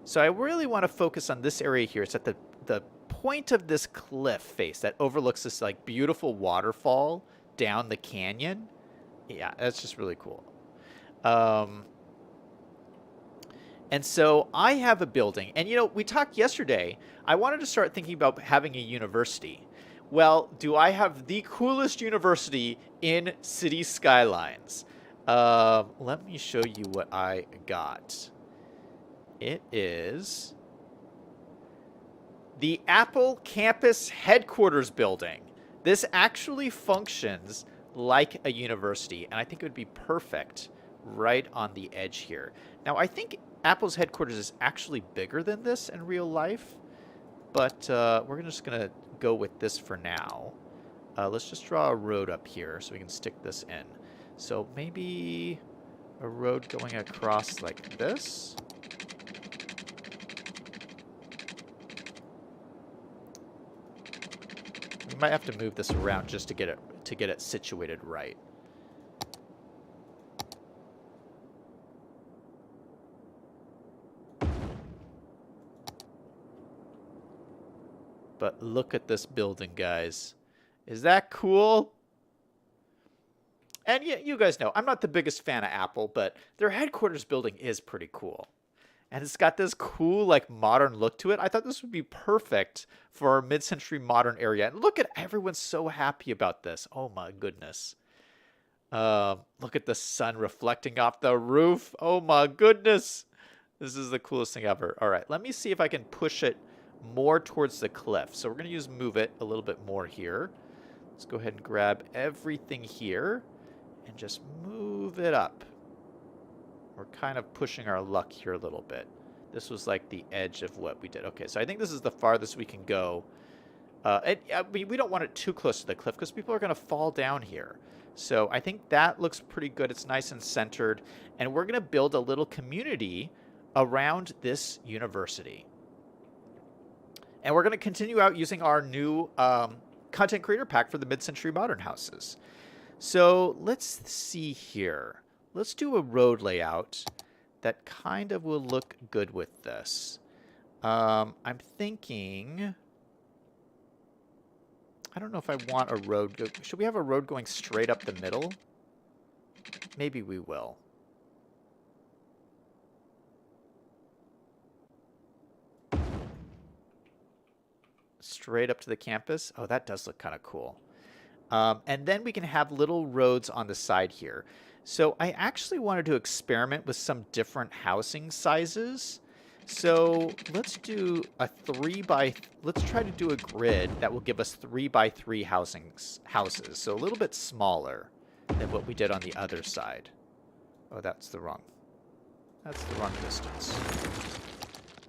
So I really want to focus on this area here. It's at the point of this cliff face that overlooks this like beautiful waterfall down the canyon. Yeah, that's just really cool. And so I have a building. And, you know, we talked yesterday. I wanted to start thinking about having a university. Well, do I have the coolest university in City Skylines? Let me show you what I got. It is the Apple Campus Headquarters Building. This actually functions like a university, and I think it would be perfect right on the edge here. Now, I think Apple's headquarters is actually bigger than this in real life, but we're just going to go with this for now. Let's just draw a road up here so we can stick this in. So maybe a road going across like this. We might have to move this around just to get it situated right. But look at this building, guys. Is that cool? And you guys know, I'm not the biggest fan of Apple, but their headquarters building is pretty cool. And it's got this cool, like, modern look to it. I thought this would be perfect for our mid-century modern area. And look at everyone's so happy about this. Oh, my goodness. Look at the sun reflecting off the roof. Oh, my goodness. This is the coolest thing ever. All right, let me see if I can push it more towards the cliff. So we're going to use move it a little bit more here. Let's go ahead and grab everything here and just move it up. We're kind of pushing our luck here a little bit. This was like the edge of what we did. Okay, so I think this is the farthest we can go. We don't want it too close to the cliff because people are going to fall down here. So I think that looks pretty good. It's nice and centered. And we're going to build a little community around this university. And we're going to continue out using our new content creator pack for the mid-century modern houses. So let's see here. Let's do a road layout that kind of will look good with this. I'm thinking... I don't know if I want a road... Should we have a road going straight up the middle? Maybe we will. Straight up to the campus? Oh, that does look kind of cool. And then we can have little roads on the side here. So I actually wanted to experiment with some different housing sizes. So let's do a let's try to do a grid that will give us 3x3 houses. So a little bit smaller than what we did on the other side. Oh, that's the wrong distance.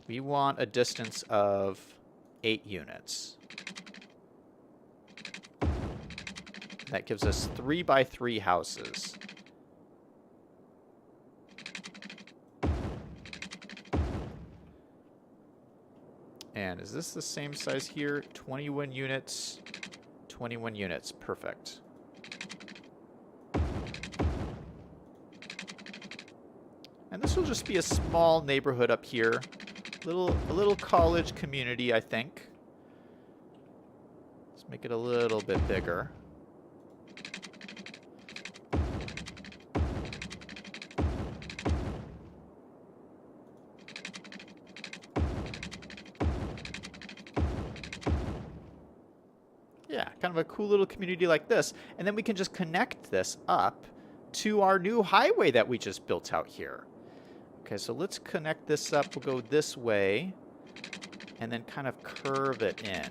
We want a distance of 8 units. That gives us 3x3 houses. And is this the same size here? 21 units. 21 units. Perfect. And this will just be a small neighborhood up here. A little college community, I think. Let's make it a little bit bigger. Yeah, kind of a cool little community like this. And then we can just connect this up to our new highway that we just built out here. Okay, so let's connect this up. We'll go this way and then kind of curve it in.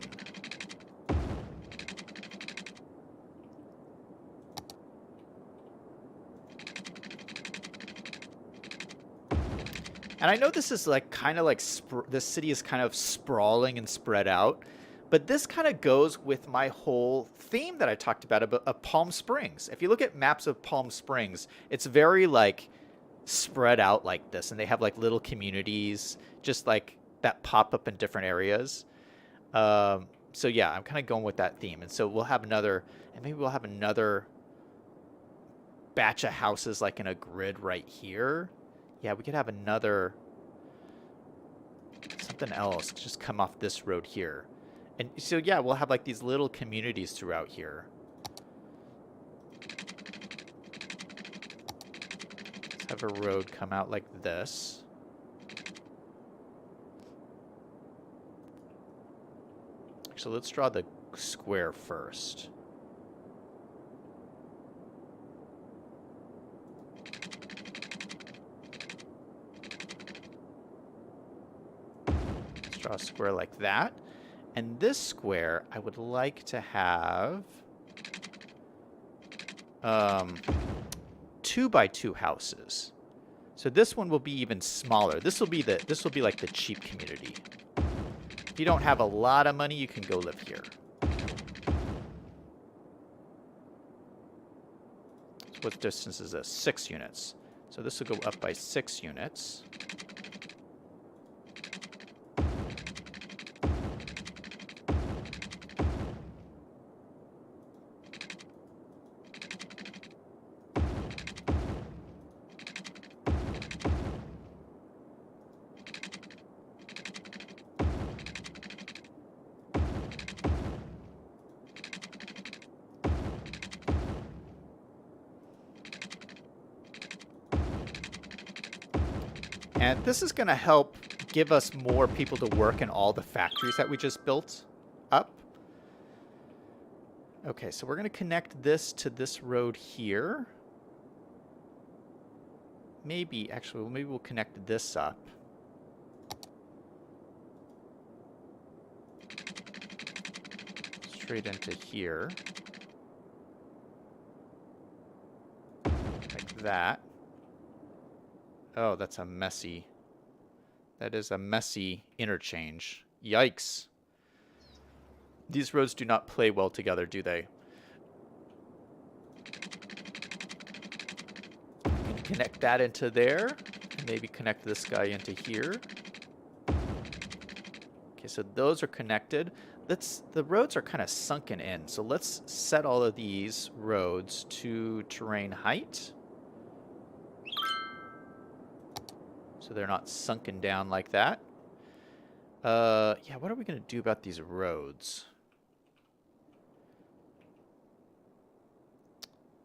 And I know this is like kind of like this city is kind of sprawling and spread out, but this kind of goes with my whole theme that I talked about Palm Springs. If you look at maps of Palm Springs, it's very like spread out like this, and they have like little communities just like that pop up in different areas. So yeah, I'm kind of going with that theme. And so we'll have another, and maybe we'll have another batch of houses like in a grid right here. Yeah, we could have another, something else just come off this road here. And so yeah, we'll have like these little communities throughout here. Let's have a road come out like this. Actually, let's draw the square first. Let's draw a square like that. And this square, I would like to have 2x2 houses. So this one will be even smaller. This will be like the cheap community. If you don't have a lot of money, you can go live here. So what distance is this? 6 units. So this will go up by 6 units. And this is going to help give us more people to work in all the factories that we just built up. Okay, so we're going to connect this to this road here. Maybe we'll connect this up. Straight into here. that. Oh, that's a messy... That is a messy interchange. Yikes. These roads do not play well together, do they? We can connect that into there. And maybe connect this guy into here. Okay, so those are connected. The roads are kind of sunken in. So let's set all of these roads to terrain height. So they're not sunken down like that. Yeah, what are we going to do about these roads?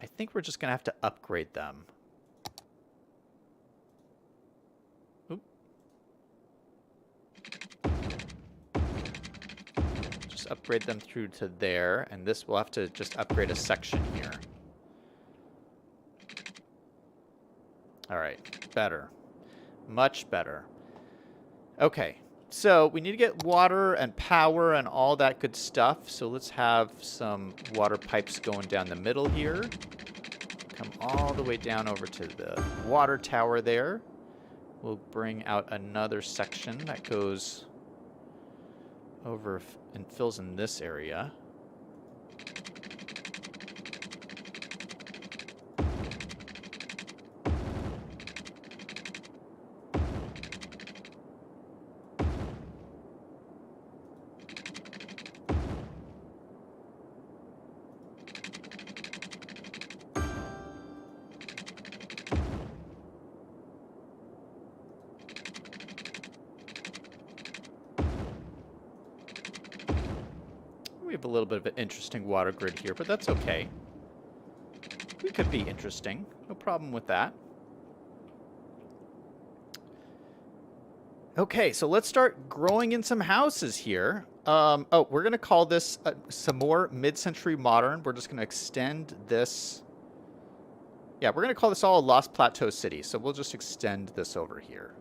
I think we're just going to have to upgrade them. Oop. Just upgrade them through to there, and this will have to just upgrade a section here. All right, better. Much better. Okay, so we need to get water and power and all that good stuff. So let's have some water pipes going down the middle here. Come all the way down over to the water tower there. We'll bring out another section that goes over and fills in this area. We have a little bit of an interesting water grid here, but that's okay. We could be interesting. No problem with that. Okay, so let's start growing in some houses here. Oh, we're going to call this some more mid-century modern. We're just going to extend this. Yeah, we're going to call this all Lost Plateau City. So we'll just extend this over here.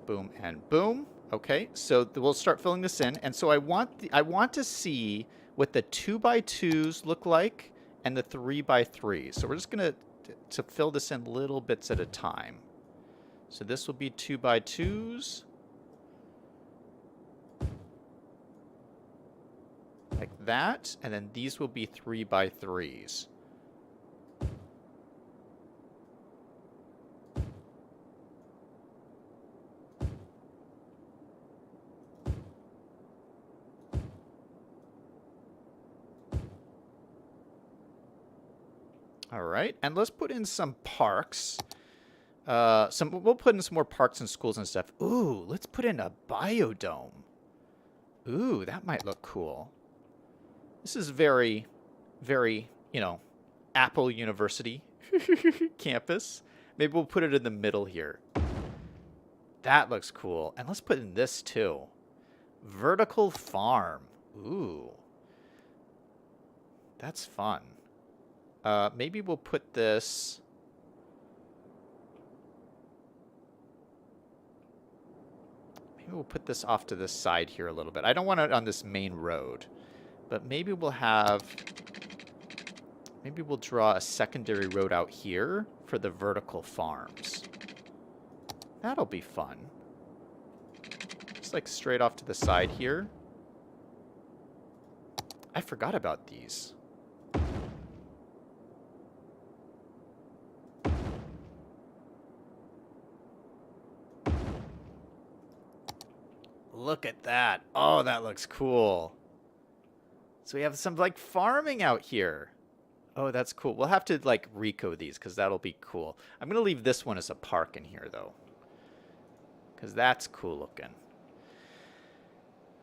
Boom and boom. Okay, so we'll start filling this in. And so I want to see what the 2x2s look like and the 3x3s. So we're just going to fill this in little bits at a time. So this will be 2x2s. Like that. And then these will be 3x3s. All right, and let's put in some parks. We'll put in some more parks and schools and stuff. Ooh, let's put in a biodome. Ooh, that might look cool. This is very, very, Apple University campus. Maybe we'll put it in the middle here. That looks cool. And let's put in this too. Vertical farm. Ooh. That's fun. Maybe we'll put this... Maybe we'll put this off to this side here a little bit. I don't want it on this main road. But maybe we'll have... Maybe we'll draw a secondary road out here for the vertical farms. That'll be fun. Just like straight off to the side here. I forgot about these. Look at that. Oh, that looks cool. So we have some like farming out here. Oh, that's cool. We'll have to like recode these because that'll be cool. I'm going to leave this one as a park in here though. Because that's cool looking.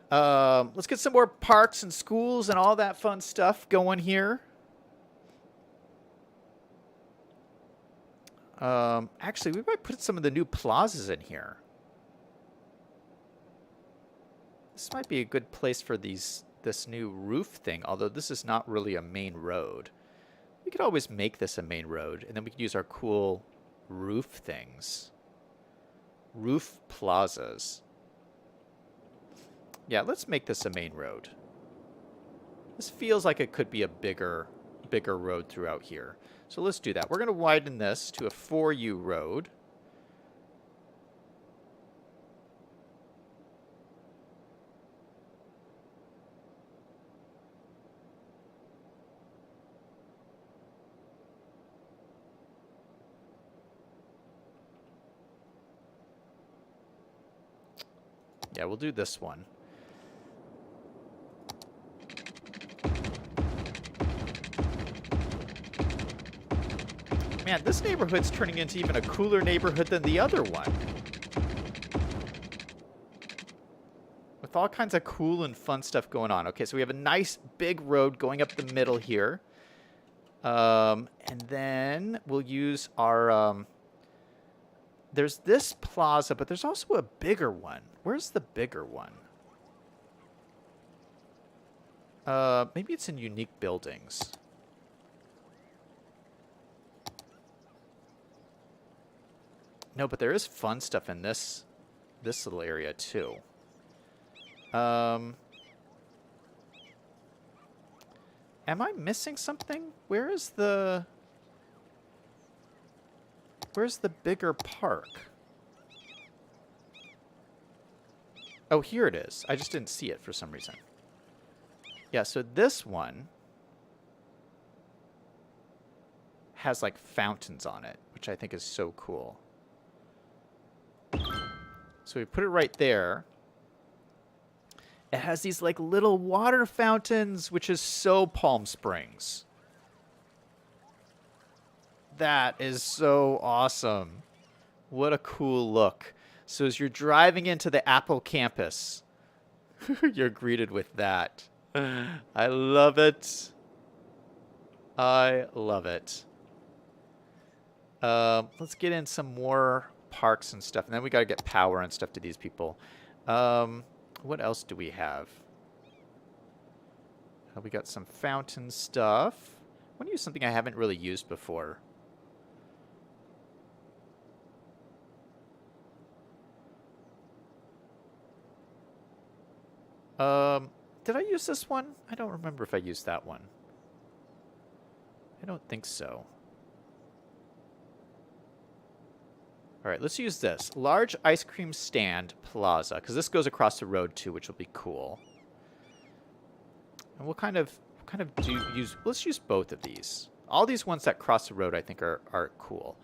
Let's get some more parks and schools and all that fun stuff going here. Actually, we might put some of the new plazas in here. This might be a good place for this new roof thing, although this is not really a main road. We could always make this a main road, and then we could use our cool roof things. Roof plazas. Yeah, let's make this a main road. This feels like it could be a bigger road throughout here. So let's do that. We're going to widen this to a 4U road. Yeah, we'll do this one. Man, this neighborhood's turning into even a cooler neighborhood than the other one. With all kinds of cool and fun stuff going on. Okay, so we have a nice big road going up the middle here. And then we'll use our... there's this plaza, but there's also a bigger one. Where's the bigger one? Maybe it's in unique buildings. No, but there is fun stuff in this little area too. Am I missing something? Where's the bigger park? Oh, here it is. I just didn't see it for some reason. Yeah, so this one has like fountains on it, which I think is so cool. So we put it right there. It has these like little water fountains, which is so Palm Springs. That is so awesome. What a cool look. So as you're driving into the Apple campus, you're greeted with that. I love it. I love it. Let's get in some more parks and stuff. And then we got to get power and stuff to these people. What else do we have? We got some fountain stuff. I want to use something I haven't really used before. Did I use this one? I don't remember if I used that one. I don't think so. All right, let's use this. Large ice cream stand plaza, because this goes across the road too, which will be cool. And we'll kind of let's use both of these. All these ones that cross the road I think are cool.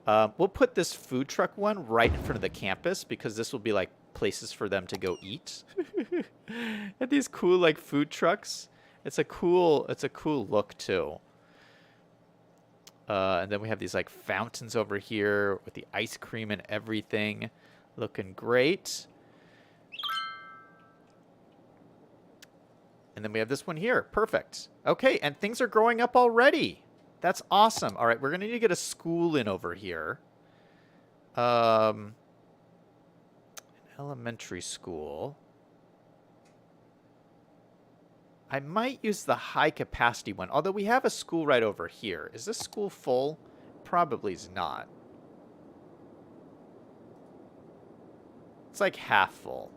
We'll put this food truck one right in front of the campus because this will be like places for them to go eat. And these cool like food trucks. It's a cool look too. And then we have these like fountains over here with the ice cream and everything. Looking great. And then we have this one here. Perfect. Okay, and things are growing up already. That's awesome. All right, we're going to need to get a school in over here. An elementary school. I might use the high capacity one, although we have a school right over here. Is this school full? Probably is not. It's like half full.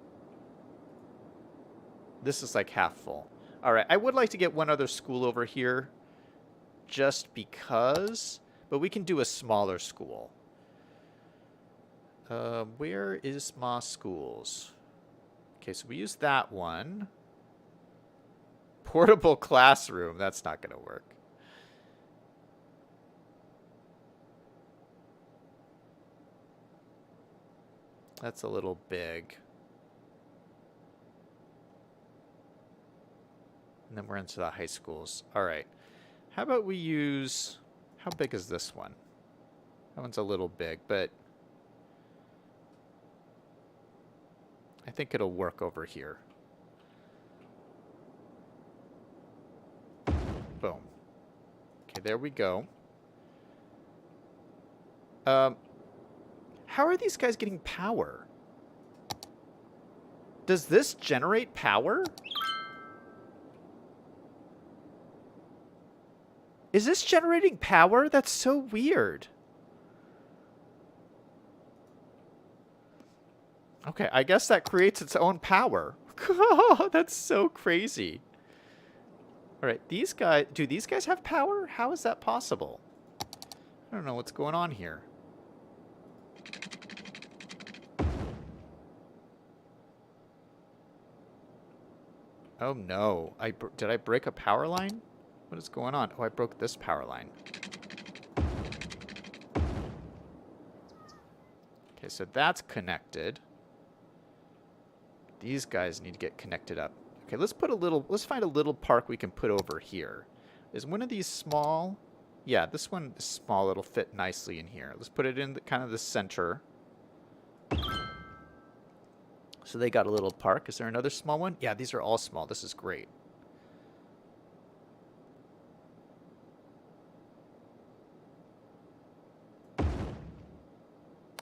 This is like half full. All right, I would like to get one other school over here just because, but we can do a smaller school. Where is my schools? Okay, so we use that one. Portable classroom. That's not going to work. That's a little big. And then we're into the high schools. All right. How about we use... How big is this one? That one's a little big, but... I think it'll work over here. Boom. Okay, there we go. How are these guys getting power? Does this generate power? Is this generating power? That's so weird. Okay, I guess that creates its own power. That's so crazy. All right, these guys, do these guys have power? How is that possible? I don't know what's going on here. Oh no, did I break a power line? What is going on? Oh, I broke this power line. Okay, so that's connected. These guys need to get connected up. Okay, let's find a little park we can put over here. Is one of these small? Yeah, this one is small. It'll fit nicely in here. Let's put it in kind of the center. So they got a little park. Is there another small one? Yeah, these are all small. This is great.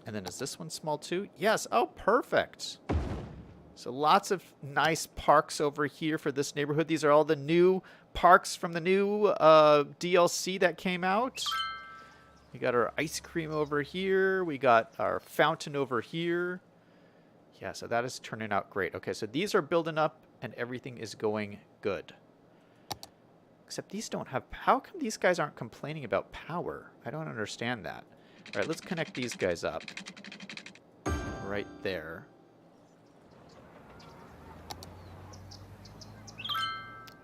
And then is this one small too? Yes. Oh, perfect. So lots of nice parks over here for this neighborhood. These are all the new parks from the new DLC that came out. We got our ice cream over here. We got our fountain over here. Yeah, so that is turning out great. Okay, so these are building up and everything is going good. Except these don't have... How come these guys aren't complaining about power? I don't understand that. All right, let's connect these guys up. Right there.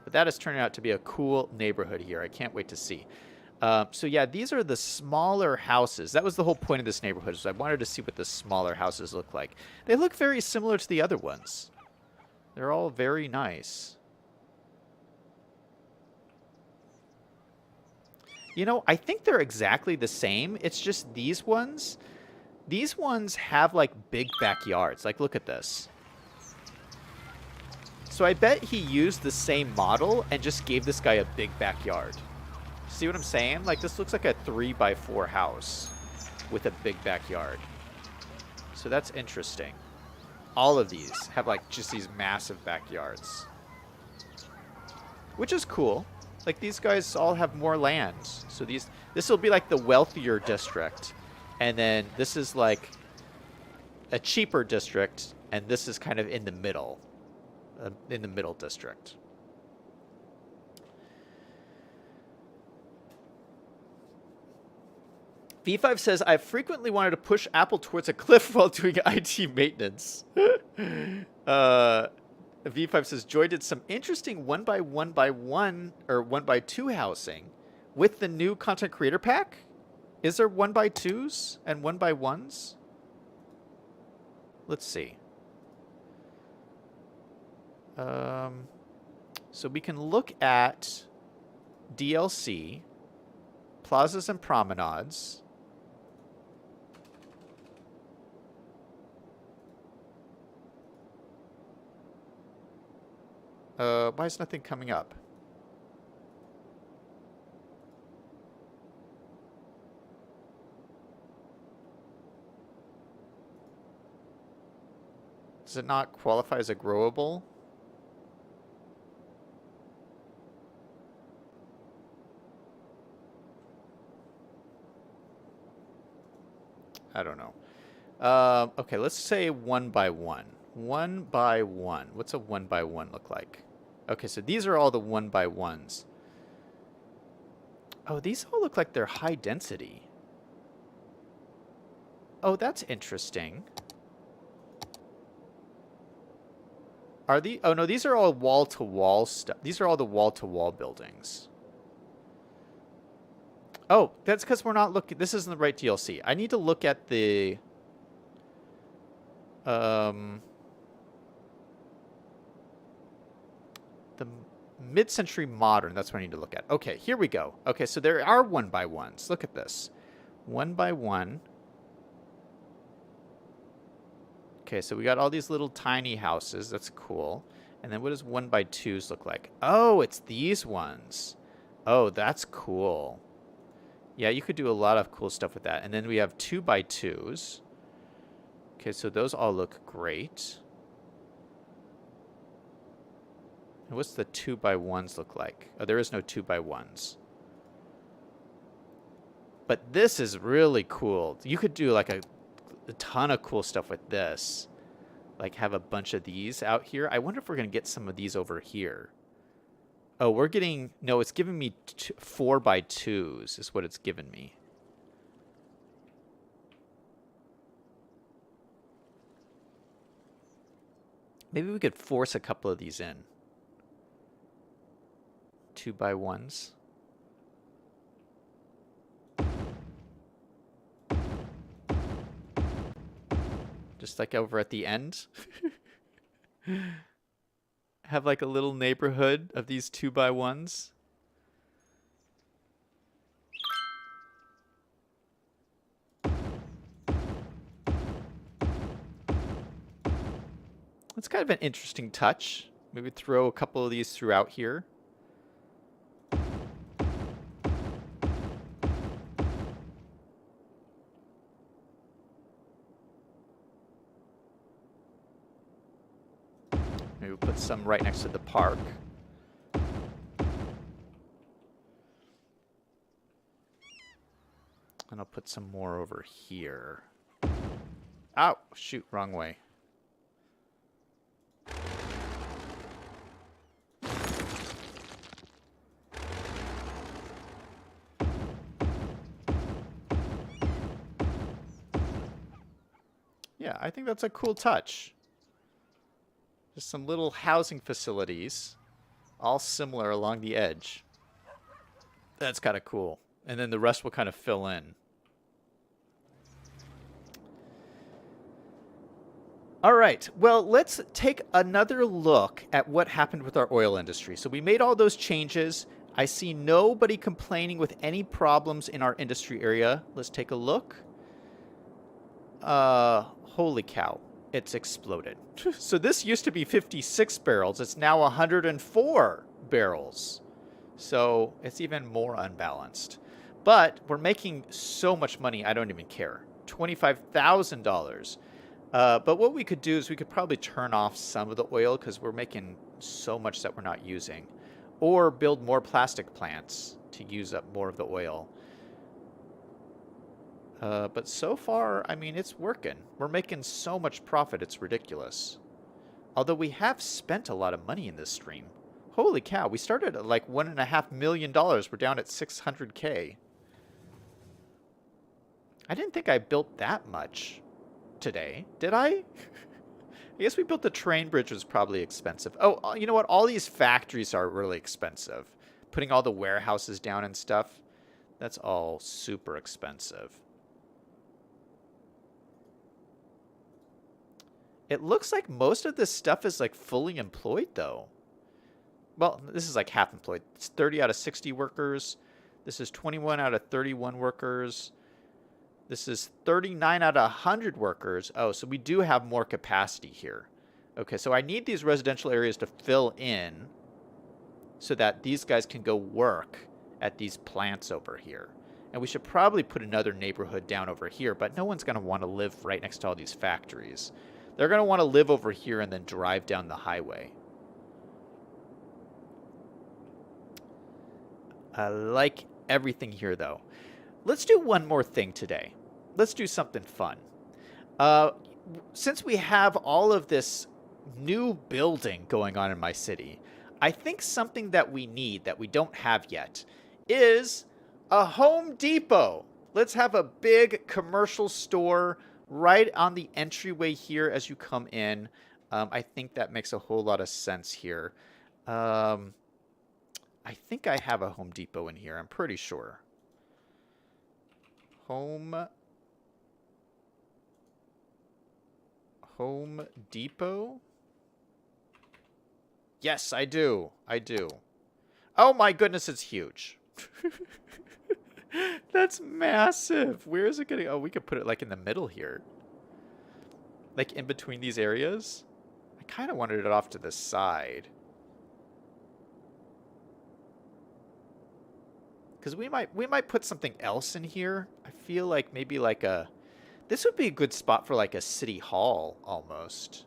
But that is turning out to be a cool neighborhood here. I can't wait to see. So yeah, these are the smaller houses. That was the whole point of this neighborhood. Is I wanted to see what the smaller houses look like. They look very similar to the other ones. They're all very nice. You know, I think they're exactly the same. It's just these ones. These ones have like big backyards. Like, look at this. So I bet he used the same model and just gave this guy a big backyard. See what I'm saying? Like, this looks like a 3x4 house with a big backyard. So that's interesting. All of these have, like, just these massive backyards. Which is cool. Like, these guys all have more land. So this will be, like, the wealthier district. And then this is, like, a cheaper district. And this is kind of in the middle. In the middle district. V5 says, I've frequently wanted to push Apple towards a cliff while doing IT maintenance. V5 says, Joy did some interesting 1x1x1 or 1x2 housing with the new content creator pack. Is there 1x2s and 1x1s? Let's see. So we can look at DLC, plazas and promenades. Why is nothing coming up? Does it not qualify as a growable? I don't know. Okay, let's say 1x1. 1x1. What's a 1x1 look like? Okay, so these are all the 1x1s. Oh, these all look like they're high density. Oh, that's interesting. Are the... Oh, no, these are all wall-to-wall stuff. These are all the wall-to-wall buildings. Oh, that's because we're not looking... This isn't the right DLC. I need to look at the... The mid-century modern. That's what I need to look at. Okay, here we go. Okay, so there are 1x1s. Look at this. 1x1. Okay, so we got all these little tiny houses. That's cool. And then what does 1x2s look like? Oh, it's these ones. Oh, that's cool. Yeah, you could do a lot of cool stuff with that. And then we have 2x2s. Okay, so those all look great. And what's the 2x1s look like? Oh, there is no 2x1s. But this is really cool. You could do like a ton of cool stuff with this. Like have a bunch of these out here. I wonder if we're going to get some of these over here. Oh, we're getting... No, it's giving me 4x2s is what it's giving me. Maybe we could force a couple of these in. 2x1s. Just like over at the end. Have like a little neighborhood of these 2x1s. It's kind of an interesting touch. Maybe throw a couple of these throughout here. Maybe we'll put some right next to the park. And I'll put some more over here. Ow! Shoot, wrong way. Yeah, I think that's a cool touch. Just some little housing facilities, all similar along the edge. That's kind of cool. And then the rest will kind of fill in. All right, well, let's take another look at what happened with our oil industry. So we made all those changes. I see nobody complaining with any problems in our industry area. Let's take a look. Holy cow, it's exploded. So this used to be 56 barrels. It's now 104 barrels. So it's even more unbalanced. But we're making so much money, I don't even care. $25,000. But what we could do is we could probably turn off some of the oil because we're making so much that we're not using. Or build more plastic plants to use up more of the oil. But so far, I mean, it's working. We're making so much profit, it's ridiculous. Although we have spent a lot of money in this stream. Holy cow, we started at like $1.5 million. We're down at 600K. I didn't think I built that much today, did I? I guess we built the train bridge was probably expensive. Oh, you know what? All these factories are really expensive. Putting all the warehouses down and stuff, that's all super expensive. It looks like most of this stuff is like fully employed though. Well, this is like half employed. It's 30 out of 60 workers. This is 21 out of 31 workers. This is 39 out of 100 workers. Oh, so we do have more capacity here. Okay, so I need these residential areas to fill in so that these guys can go work at these plants over here. And we should probably put another neighborhood down over here, but no one's going to want to live right next to all these factories. They're going to want to live over here and then drive down the highway. I like everything here, though. Let's do one more thing today. Let's do something fun. Since we have all of this new building going on in my city, I think something that we need that we don't have yet is a Home Depot. Let's have a big commercial store right on the entryway here as you come in. I think that makes a whole lot of sense here. I think I have a Home Depot in here. I'm pretty sure. Home Depot? Yes, I do. I do. Oh my goodness, it's huge. That's massive. Where is it going to go? Oh, we could put it like in the middle here. Like in between these areas. I kind of wanted it off to the side. Because we might put something else in here. I feel like maybe like a... This would be a good spot for like a city hall almost.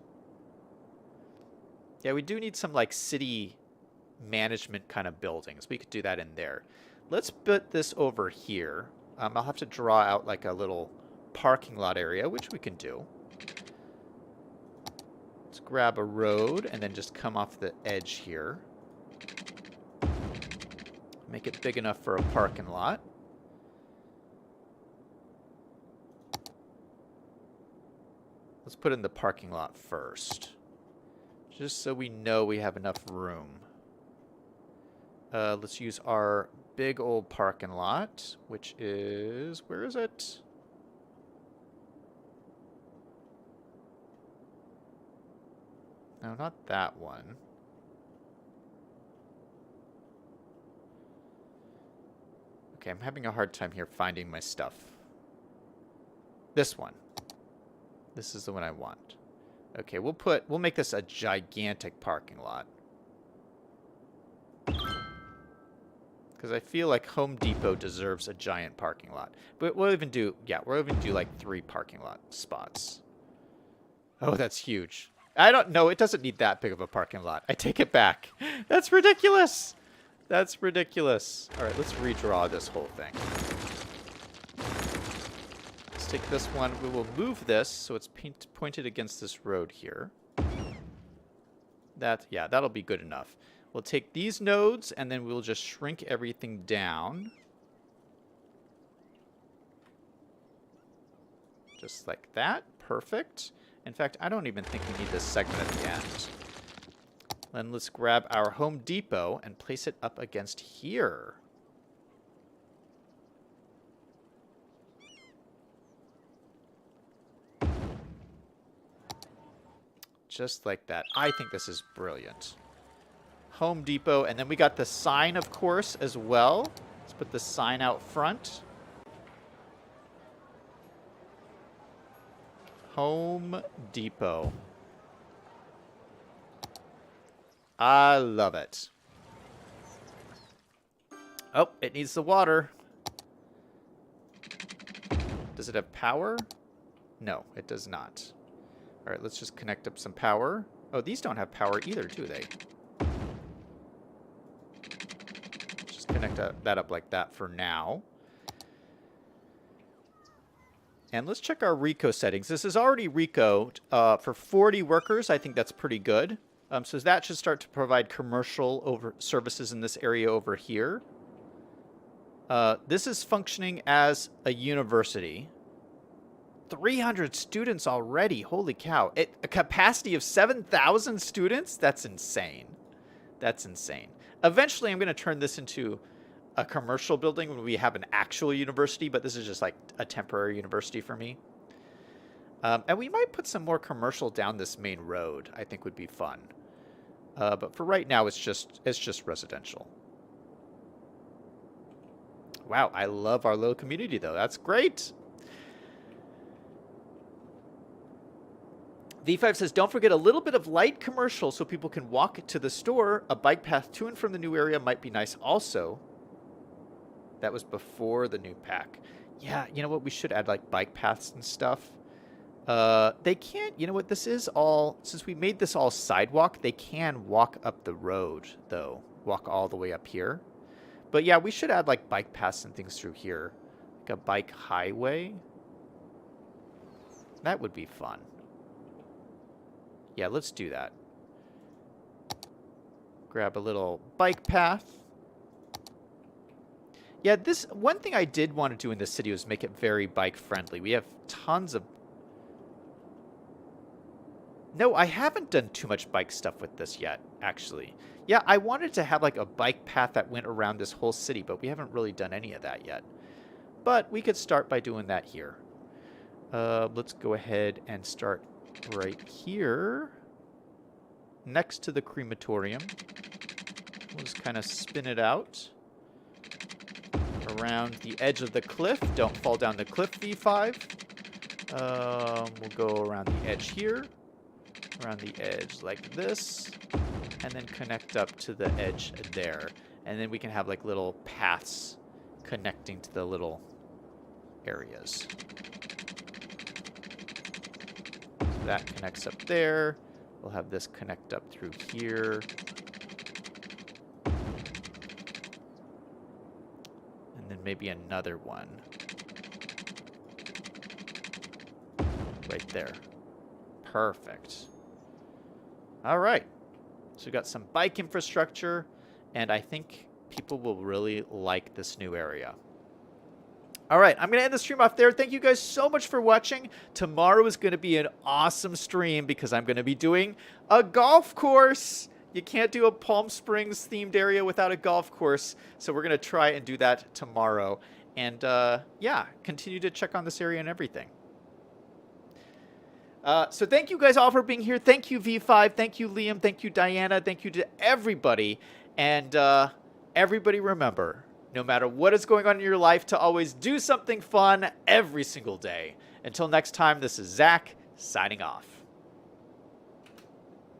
Yeah, we do need some like city management kind of buildings. We could do that in there. Let's put this over here. I'll have to draw out like a little parking lot area, which we can do. Let's grab a road and then just come off the edge here. Make it big enough for a parking lot. Let's put in the parking lot first. Just so we know we have enough room. Let's use our big old parking lot, which is... Where is it? No, not that one. Okay, I'm having a hard time here finding my stuff. This one. This is the one I want. Okay, we'll make this a gigantic parking lot. Because I feel like Home Depot deserves a giant parking lot. But we'll even do like 3 parking lot spots. Oh, that's huge. I don't know, it doesn't need that big of a parking lot. I take it back. That's ridiculous. That's ridiculous. All right, let's redraw this whole thing. Let's take this one. We will move this so it's pointed against this road here. Yeah, that'll be good enough. We'll take these nodes and then we'll just shrink everything down. Just like that. Perfect. In fact, I don't even think we need this segment at the end. Then let's grab our Home Depot and place it up against here. Just like that. I think this is brilliant. Home Depot, and then we got the sign, of course, as well. Let's put the sign out front. Home Depot. I love it. Oh, it needs the water. Does it have power? No, it does not. All right, let's just connect up some power. Oh, these don't have power either, do they? Just connect that up like that for now. And let's check our RECO settings. This is already RECO'd for 40 workers. I think that's pretty good. So that should start to provide commercial services in this area over here. This is functioning as a university. 300 students already. Holy cow. A capacity of 7,000 students? That's insane. That's insane. Eventually, I'm going to turn this into a commercial building when we have an actual university, but this is just like a temporary university for me. And we might put some more commercial down this main road. I think would be fun. But for right now, it's just residential. Wow, I love our little community, though. That's great. V5 says, don't forget a little bit of light commercial so people can walk to the store. A bike path to and from the new area might be nice also. That was before the new pack. Yeah, you know what? We should add like bike paths and stuff. They can't, you know what? This is all, since we made this all sidewalk, they can walk up the road, though. Walk all the way up here. But yeah, we should add like bike paths and things through here. Like a bike highway. That would be fun. Yeah, let's do that. Grab a little bike path. Yeah, this one thing I did want to do in this city was make it very bike friendly. We have tons of... No, I haven't done too much bike stuff with this yet, actually. Yeah, I wanted to have like a bike path that went around this whole city, but we haven't really done any of that yet. But we could start by doing that here. Let's go ahead and start right here. Next to the crematorium. We'll just kind of spin it out. Around the edge of the cliff. Don't fall down the cliff, V5. We'll go around the edge here. Around the edge like this. And then connect up to the edge there. And then we can have like little paths connecting to the little areas. So that connects up there. We'll have this connect up through here. And then maybe another one. Right there. Perfect. All right. So we got some bike infrastructure, and I think People will really like this new area. All right, I'm going to end the stream off there. Thank you guys so much for watching. Tomorrow is going to be an awesome stream because I'm going to be doing a golf course. You can't do a Palm Springs themed area without a golf course. So we're going to try and do that tomorrow. And yeah, continue to check on this area and everything. So thank you guys all for being here. Thank you, V5. Thank you, Liam. Thank you, Diana. Thank you to everybody. And everybody remember, no matter what is going on in your life, to always do something fun every single day. Until next time, this is Zach, signing off.